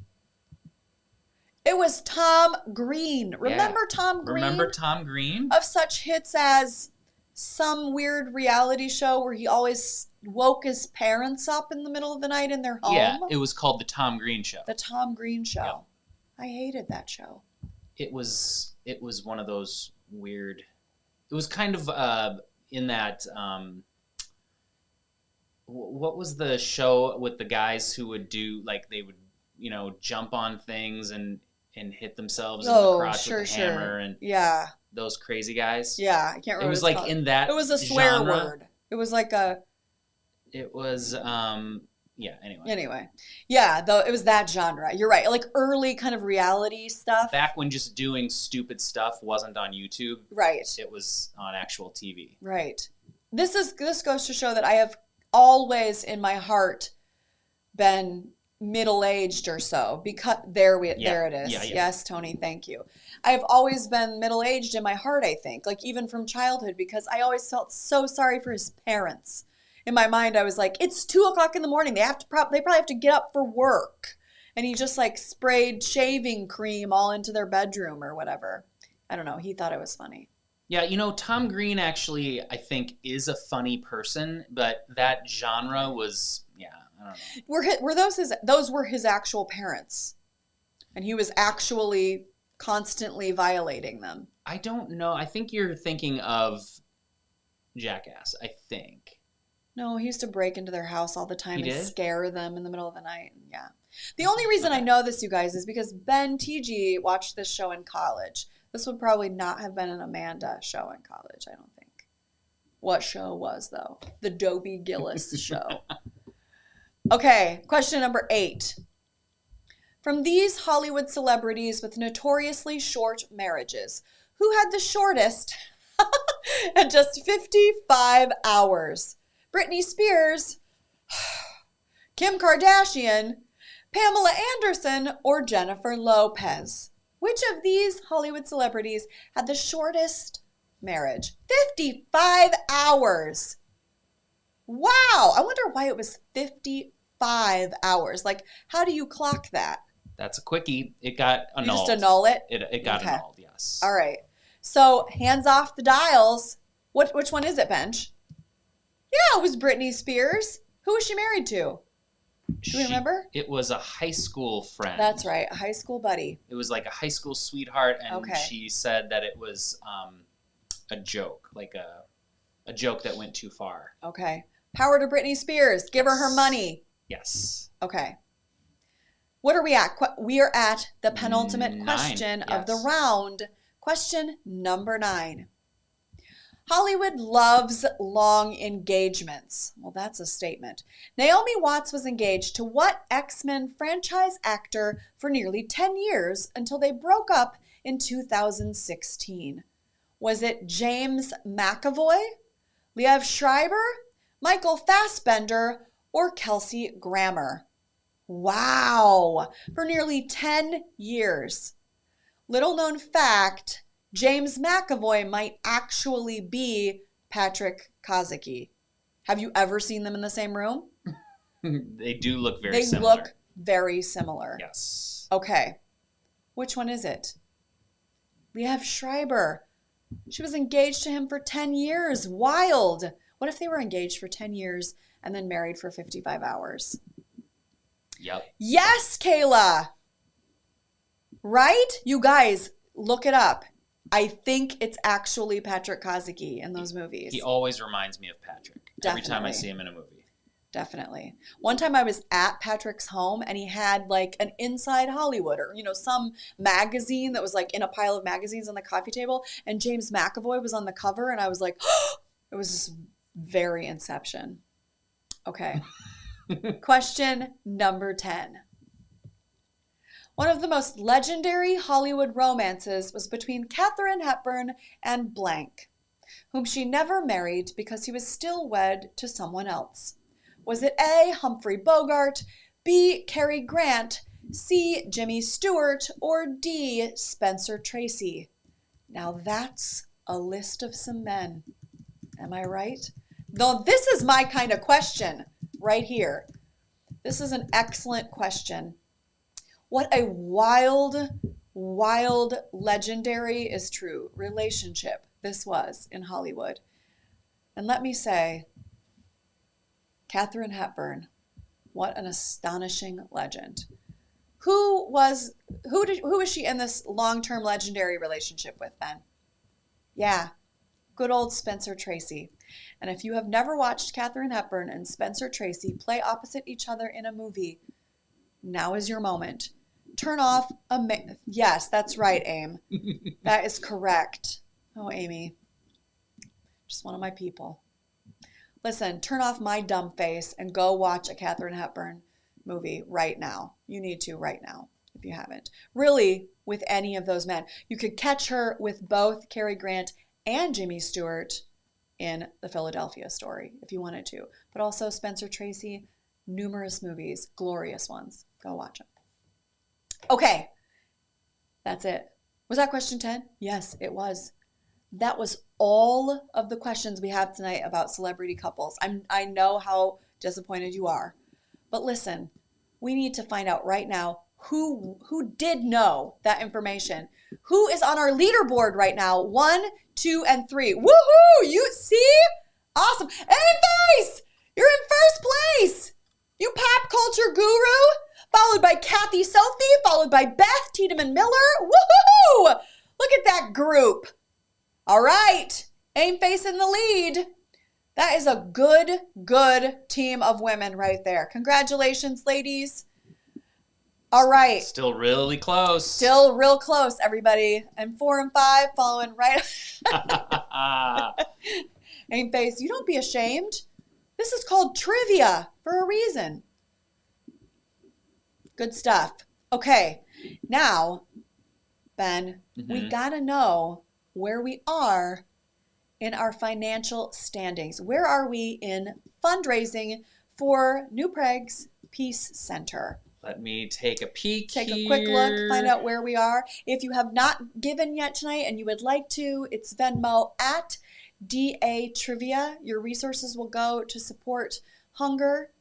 It was Tom Green. Remember Tom Green? Remember Tom Green? Of such hits as some weird reality show where he always woke his parents up in the middle of the night in their home. Yeah, it was called The Tom Green Show. The Tom Green Show. Yep. I hated that show. It was one of those weird... It was kind of in that... what was the show with the guys who would do, like, they would, jump on things and hit themselves in the crotch with a hammer and yeah, those crazy guys? yeah, I can't remember. It was what like it's in called. that It was a swear genre. word. It was like a. It was Anyway. Yeah, though it was that genre. You're right. Like early kind of reality stuff. Back when just doing stupid stuff wasn't on YouTube. Right. It was on actual TV. Right. This goes to show that I have always in my heart been middle-aged or so, because there it is. Yeah. Yes, Tony, thank you. I've always been middle-aged in my heart, I think, like even from childhood, because I always felt so sorry for his parents. In my mind, I was like, it's 2:00 in the morning. They probably have to get up for work. And he just like sprayed shaving cream all into their bedroom or whatever. I don't know. He thought it was funny. Yeah, Tom Green actually, I think, is a funny person, but that genre was, I don't know. Were those were his actual parents, and he was actually constantly violating them? I don't know. I think you're thinking of Jackass. I think. No, he used to break into their house all the time He and did? scare them in the middle of the night. Yeah. The only reason I know this, you guys, is because Ben TG watched this show in college. This would probably not have been an Amanda show in college, I don't think. What show was, though? The Dobie Gillis show. Okay, question number 8. From these Hollywood celebrities with notoriously short marriages, who had the shortest at just 55 hours? Britney Spears, Kim Kardashian, Pamela Anderson, or Jennifer Lopez? Which of these Hollywood celebrities had the shortest marriage? 55 hours. Wow. I wonder why it was 55 hours. Like, how do you clock that? That's a quickie. It got annulled. You just annul it? It got annulled, yes. All right. So, hands off the dials. Which one is it, Bench? Yeah, it was Britney Spears. Who was she married to? Do you remember? It was a high school friend. That's right, a high school buddy. It was like a high school sweetheart, and Okay. she said that it was a joke, like a joke that went too far. Okay. Power to Britney Spears. Give her money. Yes. Okay. What are we at? We are at the penultimate 9, question of the yes. round. Question number 9. Hollywood loves long engagements. Well, that's a statement. Naomi Watts was engaged to what X-Men franchise actor for nearly 10 years until they broke up in 2016? Was it James McAvoy, Liev Schreiber, Michael Fassbender, or Kelsey Grammer? Wow, for nearly 10 years. Little known fact, James McAvoy might actually be Patrick Kozicki. Have you ever seen them in the same room? They do look very They similar. look very similar. Yes. Okay. Which one is it? Liev Schreiber. She was engaged to him for 10 years. Wild. What if they were engaged for 10 years and then married for 55 hours? Yep. Yes, Kayla. Right? You guys, look it up. I think it's actually Patrick Kozicki in those movies. He always reminds me of Patrick. Every time I Definitely. see him in a movie. Definitely. One time I was at Patrick's home and he had like an Inside Hollywood or, some magazine that was like in a pile of magazines on the coffee table. And James McAvoy was on the cover and I was like, it was just very Inception. Okay. Question number 10. One of the most legendary Hollywood romances was between Katharine Hepburn and blank, whom she never married because he was still wed to someone else. Was it A, Humphrey Bogart, B, Cary Grant, C, Jimmy Stewart, or D, Spencer Tracy? Now that's a list of some men. Am I right? Though this is my kind of question right here. This is an excellent question. What a wild, wild, legendary is true relationship this was in Hollywood. And let me say, Katharine Hepburn, what an astonishing legend. Who was she in this long-term legendary relationship with then? Yeah, good old Spencer Tracy. And if you have never watched Katharine Hepburn and Spencer Tracy play opposite each other in a movie, now is your moment. Turn off yes, that's right, Aim. That is correct. Oh, Amy. Just one of my people. Listen, turn off my dumb face and go watch a Katharine Hepburn movie right now. You need to right now if you haven't. Really, with any of those men. You could catch her with both Cary Grant and Jimmy Stewart in The Philadelphia Story if you wanted to. But also Spencer Tracy, numerous movies, glorious ones. Go watch them. Okay, that's it. Was that question 10? Yes, it was. That was all of the questions we have tonight about celebrity couples. I know how disappointed you are. But listen, we need to find out right now who did know that information. Who is on our leaderboard right now? 1, 2, and 3. Woohoo! You see? Awesome. A-Face! You're in first place! You pop culture guru! Followed by Kathy Sophie, followed by Beth Tiedemann Miller. Woohoo! Look at that group. All right. A-Face in the lead. That is a good team of women right there. Congratulations, ladies. All right. Still really close. Still real close, everybody. And 4 and 5 following right. A-Face, you don't be ashamed. This is called trivia for a reason. Good stuff. Okay. Now, Ben, we got to know where we are in our financial standings. Where are we in fundraising for New Prague's Peace Center? Let me take a peek. Take a quick look, find out where we are. If you have not given yet tonight and you would like to, it's Venmo at DA Trivia. Your resources will go to support hunger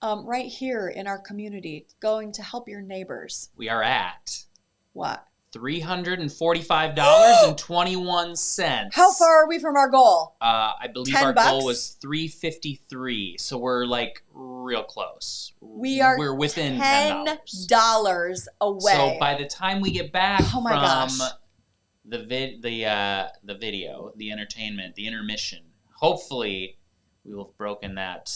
right here in our community, going to help your neighbors. We are at what? $345.21. How far are we from our goal? I believe our goal was $353, so we're like real close. We're within $10 away. So by the time we get back from gosh. the video, the entertainment, the intermission, hopefully we will have broken that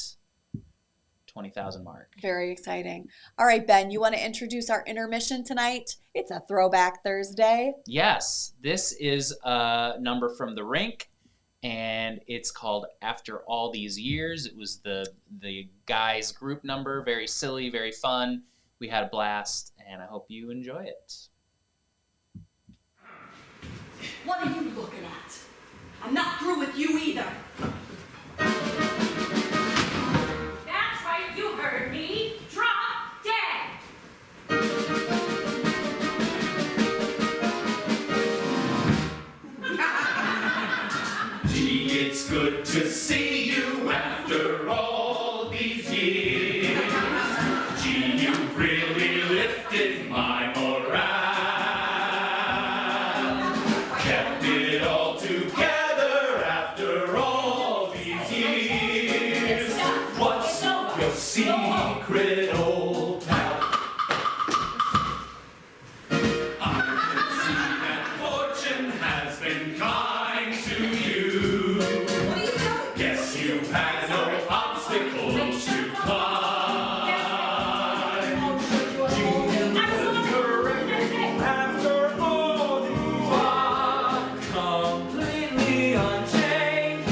20,000 mark. Very exciting. All right, Ben, you want to introduce our intermission tonight? It's a throwback Thursday. Yes, this is a number from the RINK, and it's called After All These Years. It was the guys' group number. Very silly, very fun. We had a blast, and I hope you enjoy it. What are you looking at? I'm not through with you either. It's good to see you after all these years. Gee, you've really lifted my morale. Kept it all together after all these years. What's your secret, old pal? I can see that fortune has been kind to you. Guess you had no obstacles to climb. You after all these years, completely unchanged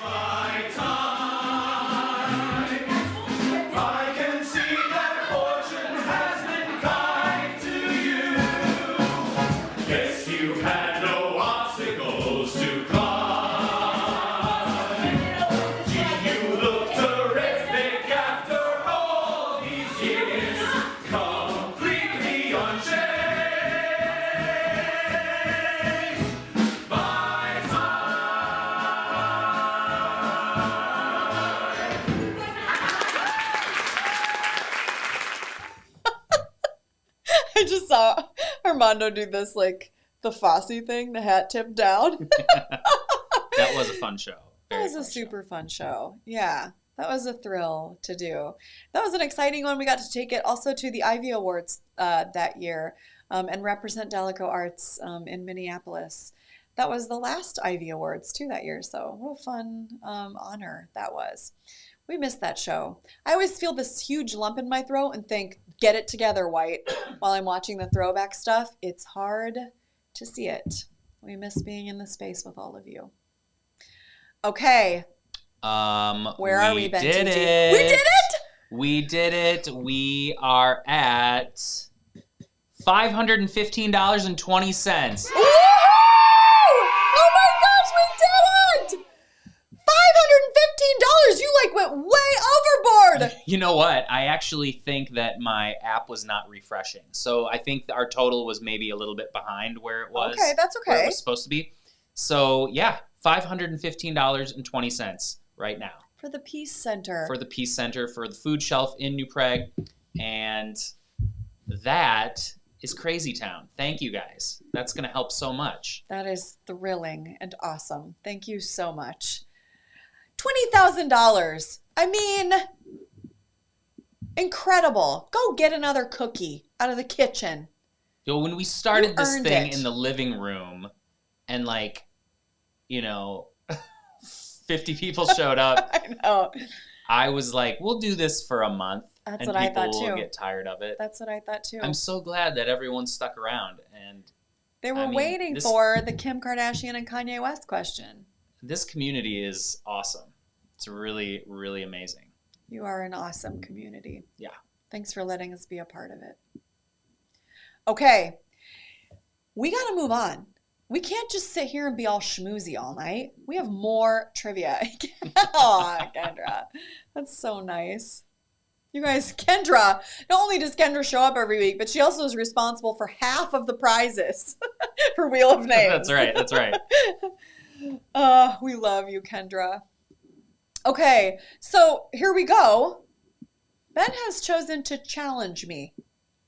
by time. I can see that fortune has been kind to you. Guess you had no obstacles to climb. I just saw Armando do this, like, the Fosse thing, the hat tipped down. That was a fun show. That was a super fun show. Yeah, That was a thrill to do. That was an exciting one. We got to take it also to the Ivy Awards that year and represent DalekoArts in Minneapolis. That was the last Ivy Awards too that year, so what a fun honor that was. We missed that show. I always feel this huge lump in my throat and think, get it together, White, while I'm watching the throwback stuff. It's hard to see it. We miss being in the space with all of you. Okay. Where are we, Ben? Did TT? it. We did it? We did it. We are at $515.20. Woo-hoo! Oh my gosh, we did it! $515! You like went way overboard. You know what? I actually think that my app was not refreshing. So I think our total was maybe a little bit behind where it was. Okay, that's okay. Where it was supposed to be. So yeah, $515.20 right now. For the Peace Center. For the Peace Center, for the food shelf in New Prague. And that is Crazy Town. Thank you guys. That's going to help so much. That is thrilling and awesome. Thank you so much. $20,000. I mean, incredible. Go get another cookie out of the kitchen. Yo, when we started this earned thing it. in the living room and 50 people showed up, I know. I was like, we'll do this for a month. That's and what I thought people will too. get tired of it. That's what I thought too. I'm so glad that everyone stuck around. And They were I mean, waiting this- for the Kim Kardashian and Kanye West question. this community is awesome. It's really, really amazing. You are an awesome community. Yeah. Thanks for letting us be a part of it. Okay. We got to move on. We can't just sit here and be all schmoozy all night. We have more trivia. Oh, Kendra. That's so nice. You guys, Kendra, not only does Kendra show up every week, but she also is responsible for half of the prizes for Wheel of Names. That's right. That's right. We love you, Kendra. Okay, so here we go. Ben has chosen to challenge me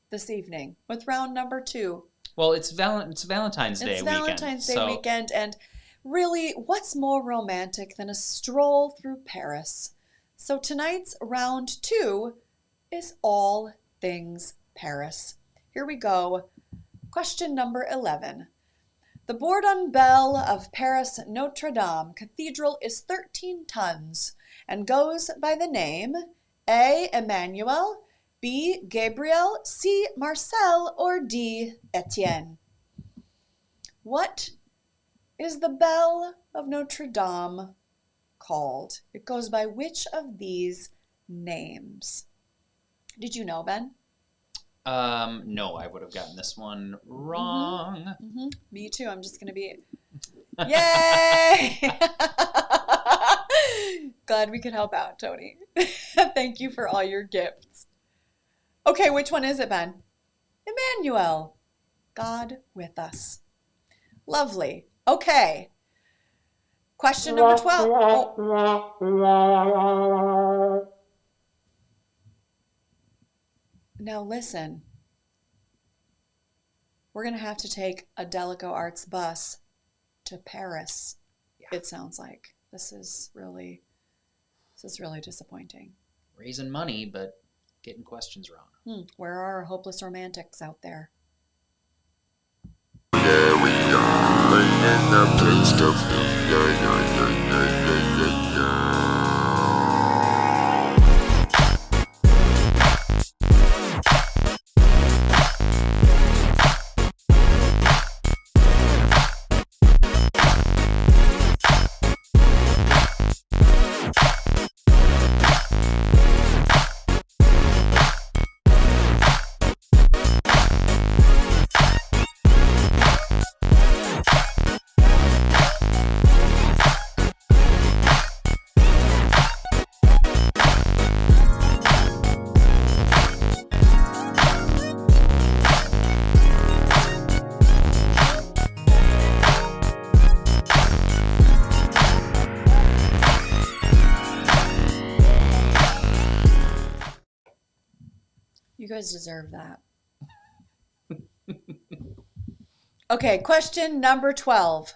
this evening with round number 2. Well, it's Valentine's Day It's weekend. Valentine's Day so weekend, and really, what's more romantic than a stroll through Paris? So tonight's round 2 is all things Paris. Here we go. Question number 11. The Bourdon Bell of Paris Notre Dame Cathedral is 13 tons and goes by the name A. Emmanuel, B. Gabriel, C. Marcel, or D. Etienne. What is the Bell of Notre Dame called? It goes by which of these names? Did you know, Ben? No, I would have gotten this one wrong. Mm-hmm. Me too. I'm just going to be... Yay! Glad we could help out, Tony. Thank you for all your gifts. Okay, which one is it, Ben? Emmanuel. God with us. Lovely. Okay. Question number 12. Oh. Now listen. We're going to have to take a DalekoArts bus to Paris. Yeah. It sounds like. This is really disappointing. Raising money, but getting questions wrong. Where are our hopeless romantics out there? There we are, in the place of You guys deserve that. Okay, question number 12.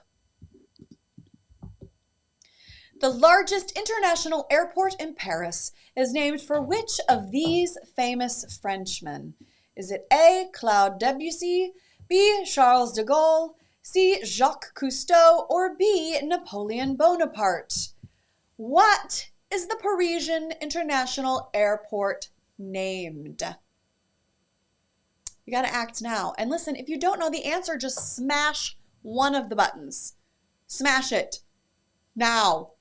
The largest international airport in Paris is named for which of these famous Frenchmen? Is it A. Claude Debussy, B. Charles de Gaulle, C. Jacques Cousteau, or B. Napoleon Bonaparte? What is the Parisian International Airport named? You got to act now. And listen, if you don't know the answer, just smash one of the buttons. Smash it. Now.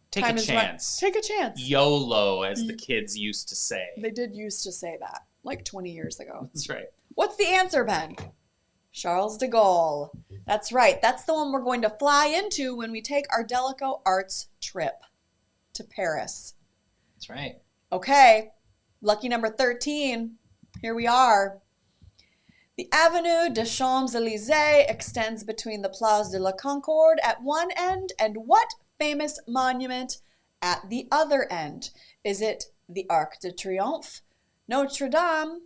Take a chance. Take a chance. YOLO, as the kids used to say. They did used to say that, like 20 years ago. That's right. What's the answer, Ben? Charles de Gaulle. That's right. That's the one we're going to fly into when we take our DalekoArts trip to Paris. That's right. Okay. Lucky number 13. Here we are. The Avenue des Champs-Élysées extends between the Place de la Concorde at one end and what famous monument at the other end? Is it the Arc de Triomphe, Notre Dame,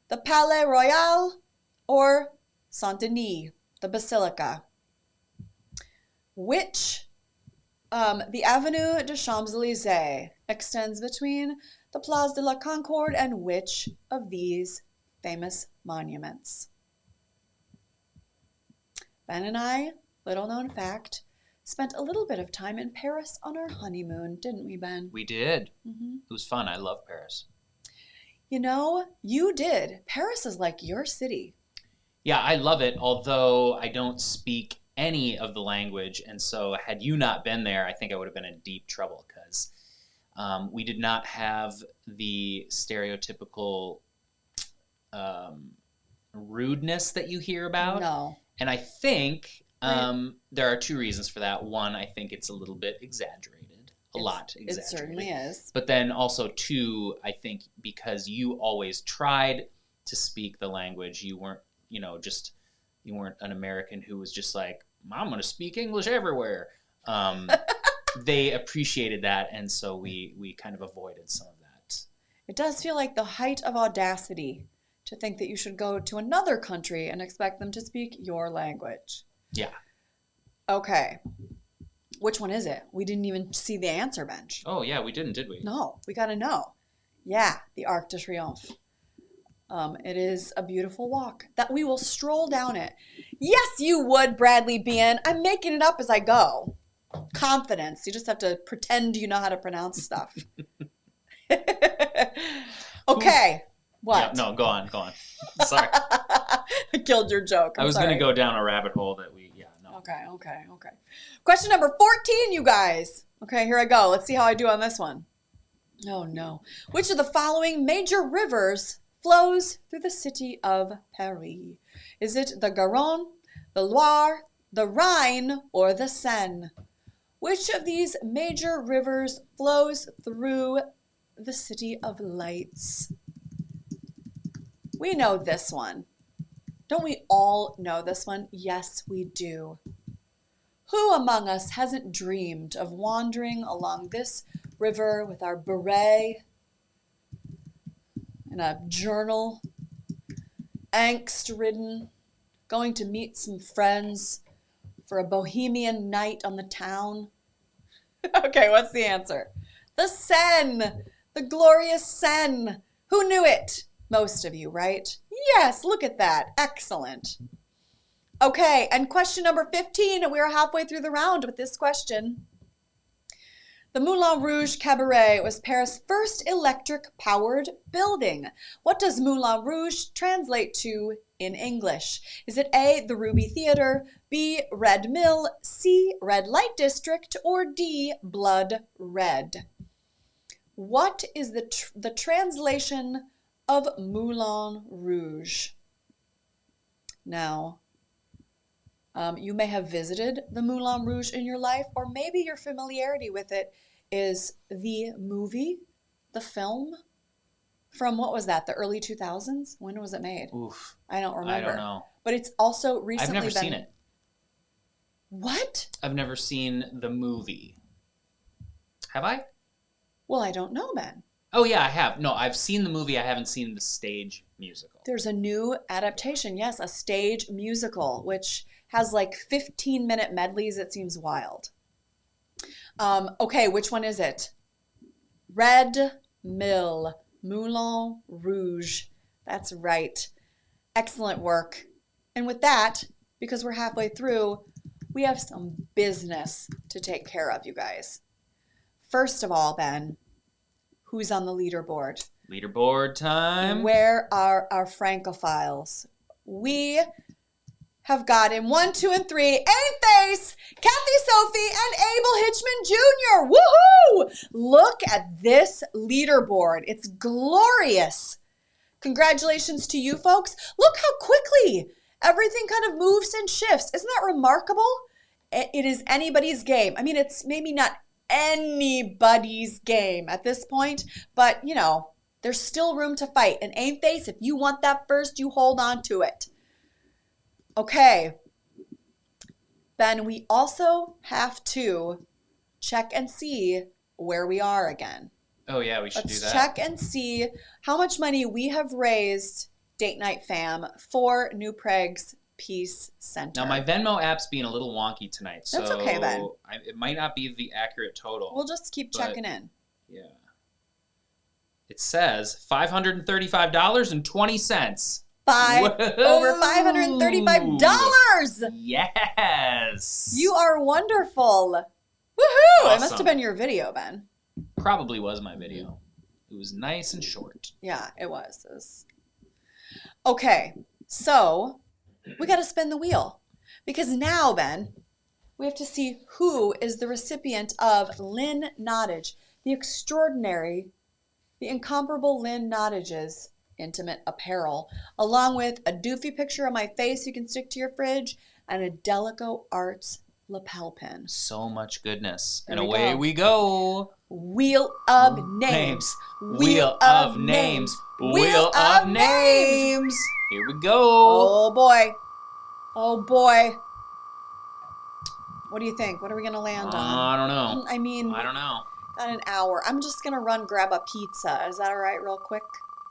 the Palais Royal, or Saint-Denis, the Basilica? Which, the Avenue des Champs-Élysées extends between the Place de la Concorde and which of these famous monuments? Ben and I, little known fact, spent a little bit of time in Paris on our honeymoon, didn't we, Ben? We did. It was fun. I love Paris. You know, you did. Paris is like your city. Yeah, I love it, although I don't speak any of the language. And so had you not been there, I think I would have been in deep trouble because we did not have the stereotypical rudeness that you hear about. No. And I think there are two reasons for that. One, I think it's a little bit exaggerated, a lot exaggerated. It certainly is. But then also, two, I think because you always tried to speak the language, you weren't, you weren't an American who was just like, I'm going to speak English everywhere. They appreciated that, and so we kind of avoided some of that. It does feel like the height of audacity to think that you should go to another country and expect them to speak your language. Yeah. Okay. Which one is it? We didn't even see the answer bench. Oh, yeah, we didn't, did we? No, we got to know. Yeah, the Arc de Triomphe. It is a beautiful walk that we will stroll down it. Yes, you would, Bradley Bean. I'm making it up as I go. Confidence. You just have to pretend you know how to pronounce stuff. Okay. What? Yeah, no, go on. Sorry. I killed your joke. I was going to go down a rabbit hole that no. Okay. Question number 14, you guys. Okay, here I go. Let's see how I do on this one. Oh, no. Which of the following major rivers flows through the city of Paris? Is it the Garonne, the Loire, the Rhine, or the Seine? Which of these major rivers flows through the City of Lights? We know this one. Don't we all know this one? Yes, we do. Who among us hasn't dreamed of wandering along this river with our beret and a journal, angst-ridden, going to meet some friends for a bohemian night on the town? Okay, what's the answer? The Seine, the glorious Seine. Who knew it? Most of you, right? Yes, look at that. Excellent. Okay, and question number 15. We are halfway through the round with this question. The Moulin Rouge Cabaret was Paris' first electric-powered building. What does Moulin Rouge translate to in English? Is it A, the Ruby Theater, B, Red Mill, C, Red Light District, or D, Blood Red? What is the translation of Moulin Rouge? Now, you may have visited the Moulin Rouge in your life, or maybe your familiarity with it is the movie, the film, from what was that, the early 2000s? When was it made? Oof. I don't remember. I don't know. But it's also recently I've never seen it. What? I've never seen the movie. Have I? Well, I don't know, Ben. Oh, yeah, I have. No, I've seen the movie. I haven't seen the stage musical. There's a new adaptation, yes, a stage musical, which has like 15-minute medleys. It seems wild. Okay, which one is it? Red Mill, Moulin Rouge. That's right. Excellent work. And with that, because we're halfway through, we have some business to take care of, you guys. First of all, Ben, who's on the leaderboard? Leaderboard time. Where are our Francophiles? We have gotten 1, 2, and 3. A-Face, Kathy Sophie, and Abel Hitchman Jr. Woohoo! Look at this leaderboard. It's glorious. Congratulations to you folks. Look how quickly everything kind of moves and shifts. Isn't that remarkable? It is anybody's game. I mean, it's maybe not anybody's game at this point, but you know, there's still room to fight. And A-Face, if you want that first, you hold on to it. Okay. Then we also have to check and see where we are again. Oh, yeah, we should do Let's that. check and see how much money we have raised, Date Night fam, for New Prague's Peace Center. Now, my Venmo app's being a little wonky tonight, so That's okay, Ben. it might not be the accurate total. We'll just keep checking in. Yeah. It says $535.20. Over $535. Yes. You are wonderful. Woohoo! It must Awesome. have been your video, Ben. Probably was my video. It was nice and short. Yeah, it was. Okay, so we got to spin the wheel because now, Ben, we have to see who is the recipient of Lynn Nottage, the extraordinary, the incomparable Lynn Nottage's intimate apparel, along with a doofy picture of my face you can stick to your fridge and a DalekoArts lapel pin. So much goodness. There And we away go. we go. Wheel of names. Wheel of names. Wheel of names. Here we go. Oh boy. Oh boy. What do you think? What are we going to land on? I don't know. I mean, I don't know. about an hour. I'm just going to run grab a pizza. Is that all right, real quick?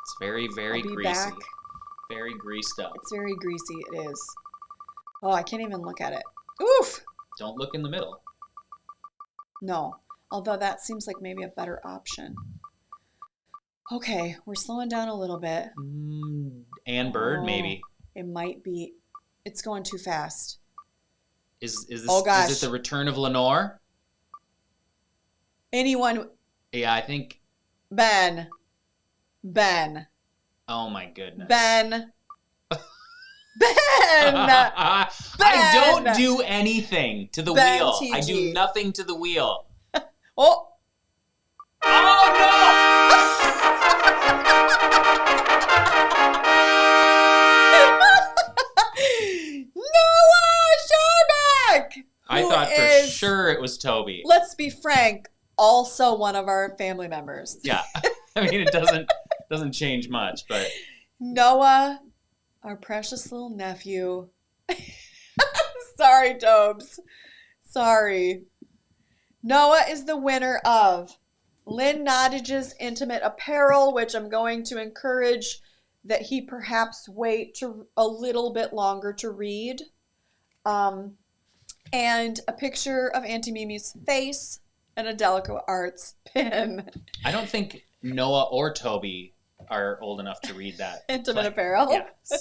It's very, very I'll be greasy. back. Very greased up. It's very greasy. It is. Oh, I can't even look at it. Oof. Don't look in the middle. No. Although that seems like maybe a better option. Okay, we're slowing down a little bit. Ann Bird, Oh. maybe. It might be. It's going too fast. Is this? Oh, gosh. Is it the return of Lenore? Anyone? Yeah, I think. Ben. Oh my goodness. Ben. I don't do anything to the Ben wheel. TG. I do nothing to the wheel. Oh. Noah Sharback! I who thought for is, sure it was Toby. let's be frank, also one of our family members. Yeah. I mean, it doesn't change much, but Noah, our precious little nephew. Sorry, Tobes. Sorry. Noah is the winner of Lynn Nottage's intimate apparel, which I'm going to encourage that he perhaps wait to a little bit longer to read. And a picture of Auntie Mimi's face and a DalekoArts pin. I don't think Noah or Toby are old enough to read that. Intimate play. apparel. Yeah. So,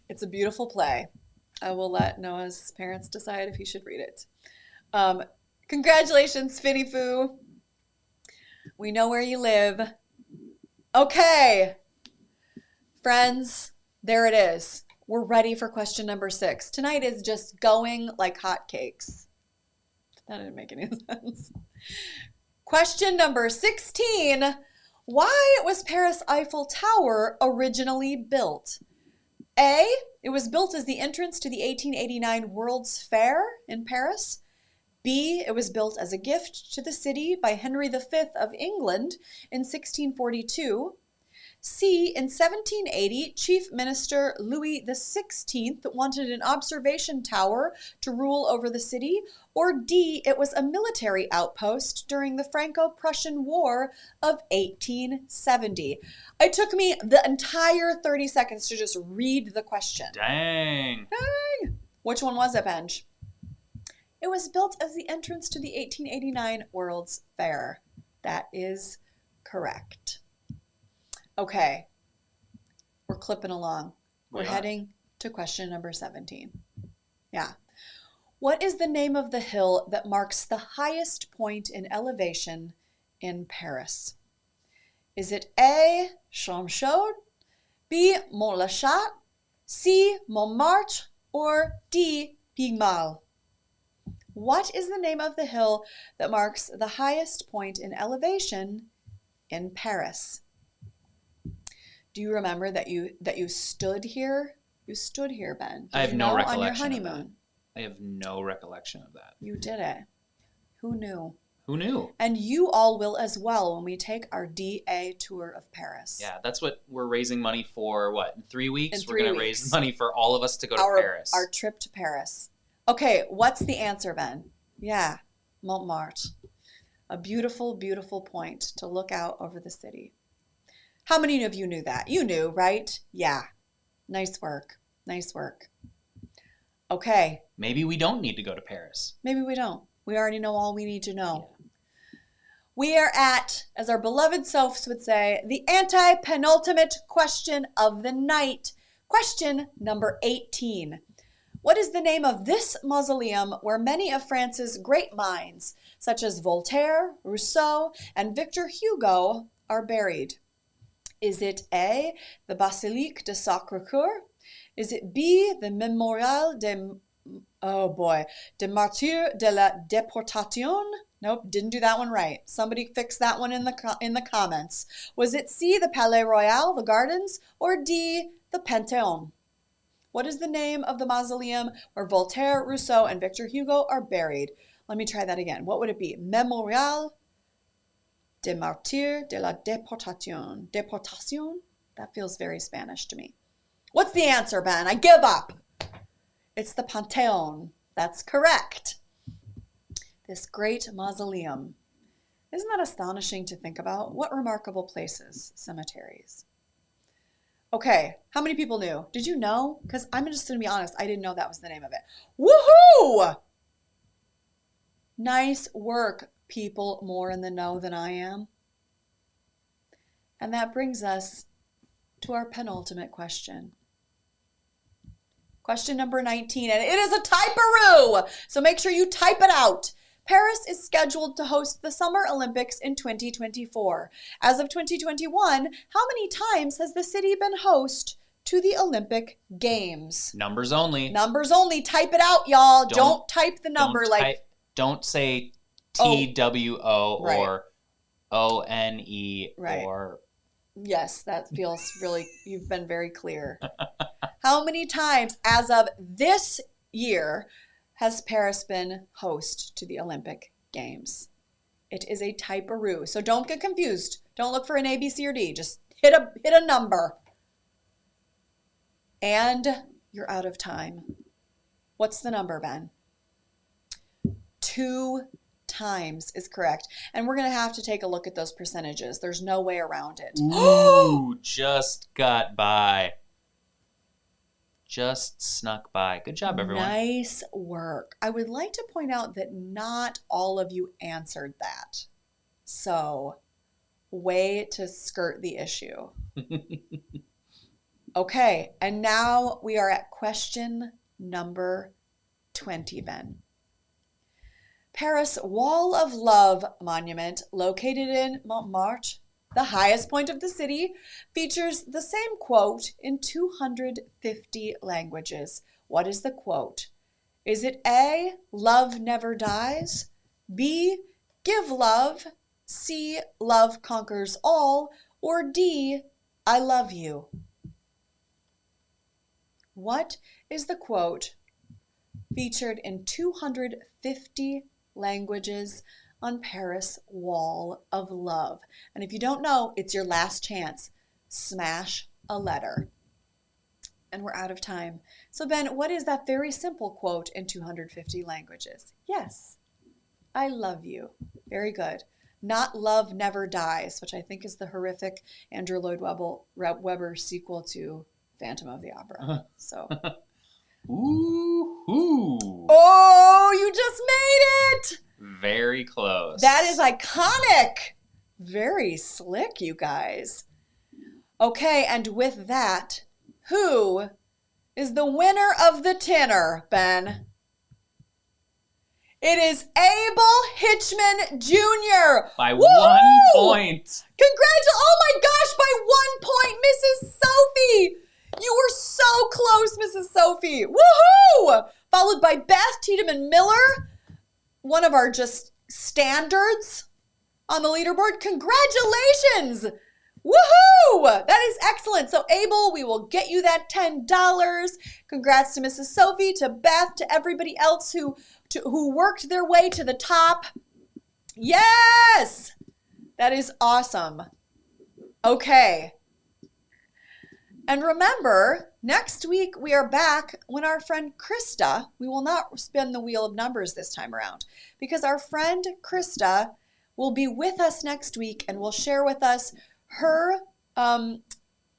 It's a beautiful play. I will let Noah's parents decide if he should read it. Congratulations, Finny Foo. We know where you live. Okay. Friends, there it is. We're ready for question number 6. Tonight is just going like hotcakes. That didn't make any sense. Question number 16. Why was Paris Eiffel Tower originally built? A, it was built as the entrance to the 1889 World's Fair in Paris. B, it was built as a gift to the city by Henry V of England in 1642. C, in 1780, Chief Minister Louis XVI wanted an observation tower to rule over the city. Or D, it was a military outpost during the Franco-Prussian War of 1870. It took me the entire 30 seconds to just read the question. dang. Which one was it, Benj? It was built as the entrance to the 1889 World's Fair. That is correct. Okay, we're clipping along. We're heading to question number 17. Yeah. What is the name of the hill that marks the highest point in elevation in Paris? Is it A, Champ-Chaude, B, Mont-la-Chat, C, Montmartre, or D, Pigmal? What is the name of the hill that marks the highest point in elevation in Paris? Do you remember that you stood here? You stood here, Ben. I have no recollection on your of honeymoon. I have no recollection of that. You did it. Who knew? Who knew? And you all will as well when we take our DA tour of Paris. Yeah, that's what we're raising money for. What, in 3 weeks? In We're 3 going to weeks. raise money for all of us to go to Paris. Our trip to Paris. Okay, what's the answer, Ben? Yeah, Montmartre. A beautiful, beautiful point to look out over the city. How many of you knew that? You knew, right? Yeah. Nice work. Nice work. Okay. Maybe we don't need to go to Paris. Maybe we don't. We already know all we need to know. Yeah. We are at, as our beloved Sophs would say, the anti-penultimate question of the night. Question number 18. What is the name of this mausoleum where many of France's great minds, such as Voltaire, Rousseau, and Victor Hugo, are buried? Is it A, the Basilique de Sacré-Cœur? Is it B, the Mémorial de Martyrs de la Déportation? Nope, didn't do that one right. Somebody fix that one in the comments. Was it C, the Palais Royal, the Gardens, or D, the Panthéon? What is the name of the mausoleum where Voltaire, Rousseau, and Victor Hugo are buried? Let me try that again. What would it be? Mémorial de Martyrs de la Déportation. Déportation? That feels very Spanish to me. What's the answer, Ben? I give up. It's the Panthéon. That's correct. This great mausoleum. Isn't that astonishing to think about? What remarkable places, cemeteries. Okay, how many people knew? Did you know? Because I'm just going to be honest, I didn't know that was the name of it. Woohoo! Nice work, people more in the know than I am. And that brings us to our penultimate question. Question number 19, and it is a typeroo, so make sure you type it out. Paris is scheduled to host the Summer Olympics in 2024. As of 2021, how many times has the city been host to the Olympic Games? Numbers only. Numbers only. Type it out, y'all. Don't type the number Don't say TWO right. or ONE right. or... Yes, that feels really, you've been very clear. How many times as of this year has Paris been host to the Olympic Games? It is a typeroo, so don't get confused. Don't look for an A, B, C, or D. Just hit a number. And you're out of time. What's the number, Ben? 2 times is correct. And we're going to have to take a look at those percentages. There's no way around it. Ooh, just got by. Just snuck by. Good job, everyone. Nice work. I would like to point out that not all of you answered that. So, way to skirt the issue. Okay, and now we are at question number 20, Ben. Paris Wall of Love monument, located in Montmartre, the highest point of the city, features the same quote in 250 languages. What is the quote? Is it A, love never dies, B, give love, C, love conquers all, or D, I love you? What is the quote featured in 250 languages on Paris Wall of Love? And if you don't know, it's your last chance. Smash a letter. And we're out of time. So Ben, what is that very simple quote in 250 languages? Yes, I love you. Very good. Not love never dies, which I think is the horrific Andrew Lloyd Webber sequel to Phantom of the Opera. So. Ooh. Oh, you just That is iconic. Very slick, you guys. Okay, and with that, who is the winner of the tinner, Ben? It is Abel Hitchman Jr. By Woo-hoo! 1 point. Oh my gosh, by 1 point, Mrs. Sophie. You were so close, Mrs. Sophie. Woohoo! Followed by Beth Tiedemann Miller, one of our just standards on the leaderboard. Congratulations. Woohoo! That is excellent. So Abel, we will get you that $10. Congrats to Mrs. Sophie, to Beth, to everybody else who worked their way to the top. Yes! That is awesome. Okay. And remember, next week we are back when our friend Krista, we will not spin the wheel of numbers this time around, because our friend Krista will be with us next week and will share with us her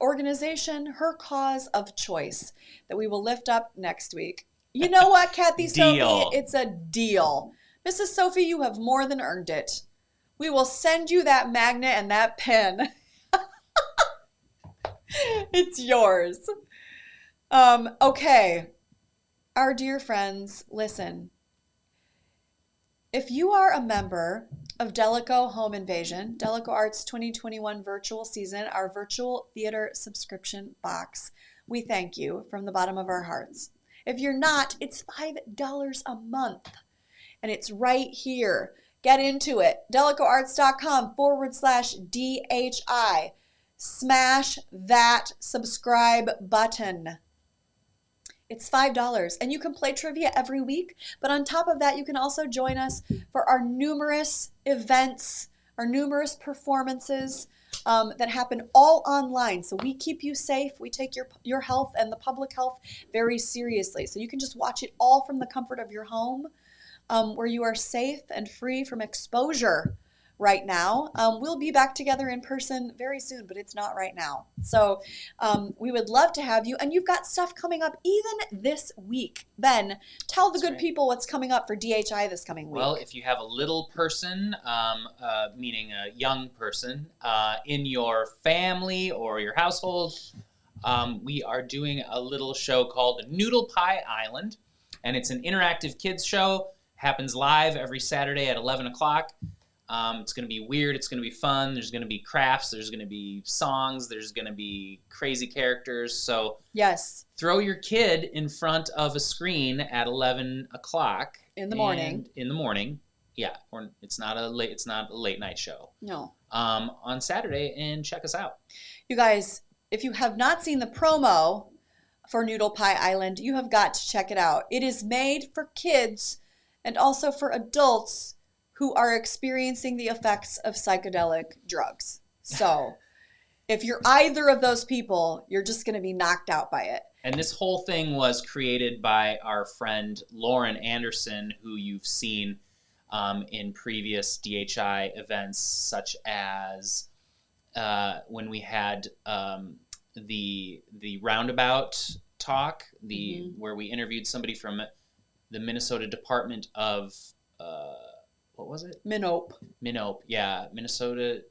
organization, her cause of choice that we will lift up next week. You know what, Kathy Deal. Sophie? It's a deal. Mrs. Sophie, you have more than earned it. We will send you that magnet and that pen. It's yours. Okay. Our dear friends, listen. If you are a member of Deleco Home Invasion, DalekoArts 2021 virtual season, our virtual theater subscription box, we thank you from the bottom of our hearts. If you're not, it's $5 a month, and it's right here. Get into it. DalekoArts.com/DHI. Smash that subscribe button. It's $5, and you can play trivia every week, but on top of that, you can also join us for our numerous events, our numerous performances that happen all online. So we keep you safe. We take your health and the public health very seriously. So you can just watch it all from the comfort of your home, where you are safe and free from exposure right now. We'll be back together in person very soon, but it's not right now. So we would love to have you. And you've got stuff coming up even this week. Ben, tell the good people what's coming up for DHI this coming week. Well, if you have a little person, meaning a young person, in your family or your household, we are doing a little show called Noodle Pie Island. And it's an interactive kids show. Happens live every Saturday at 11 o'clock. It's going to be weird. It's going to be fun. There's going to be crafts. There's going to be songs. There's going to be crazy characters. So yes, throw your kid in front of a screen at 11 o'clock in the morning. Yeah, or it's not a late night show. No. On Saturday, and check us out. You guys, if you have not seen the promo for Noodle Pie Island, you have got to check it out. It is made for kids and also for adults who are experiencing the effects of psychedelic drugs. So if you're either of those people, you're just going to be knocked out by it. And this whole thing was created by our friend Lauren Anderson, who you've seen in previous DHI events, such as when we had the roundabout talk, where we interviewed somebody from the Minnesota Department of what was it? Minope, yeah. Minnesota,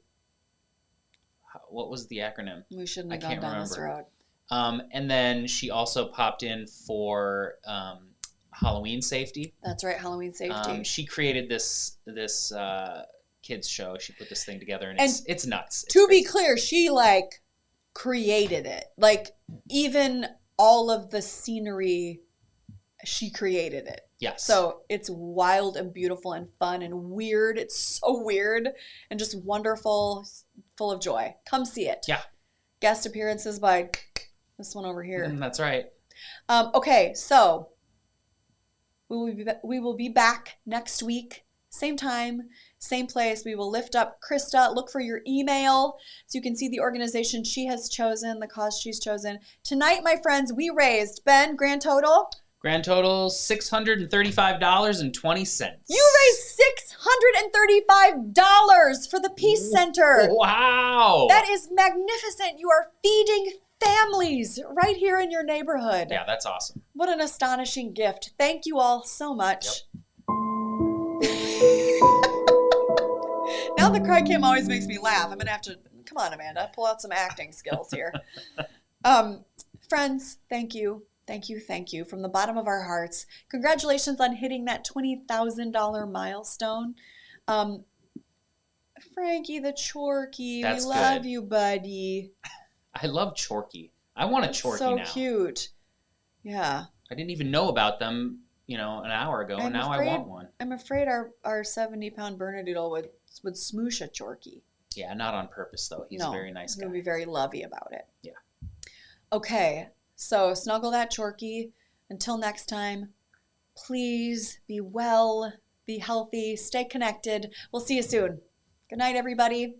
what was the acronym? We shouldn't have gone down this road. And then she also popped in for Halloween Safety. That's right, Halloween Safety. She created this kids show. She put this thing together, and it's nuts. It's to crazy. be clear, she created it. Even all of the scenery, she created it. Yes. So it's wild and beautiful and fun and weird. It's so weird and just wonderful, full of joy. Come see it. Yeah. Guest appearances by this one over here. That's right. Okay, so we will be back next week. Same time, same place. We will lift up Krista. Look for your email so you can see the organization she has chosen, the cause she's chosen. Tonight, my friends, we raised, Ben, grand total? Grand total, $635.20. You raised $635 for the Peace Center. Wow. That is magnificent. You are feeding families right here in your neighborhood. Yeah, that's awesome. What an astonishing gift. Thank you all so much. Yep. the cry cam always makes me laugh. I'm going to have to, come on, Amanda, pull out some acting skills here. Friends, thank you. Thank you, thank you from the bottom of our hearts. Congratulations on hitting that $20,000 milestone. Frankie the Chorky, That's we love good. you, buddy. I love Chorky. I want a Chorky So now. cute. Yeah. I didn't even know about them, an hour ago, and now I want one. I'm afraid our 70-pound Bernedoodle would smoosh a Chorky. Yeah, not on purpose, though. He's a very nice guy. He'll be very lovey about it. Yeah. Okay, so snuggle that Chorky. Until next time, please be well, be healthy, stay connected. We'll see you soon. Good night, everybody.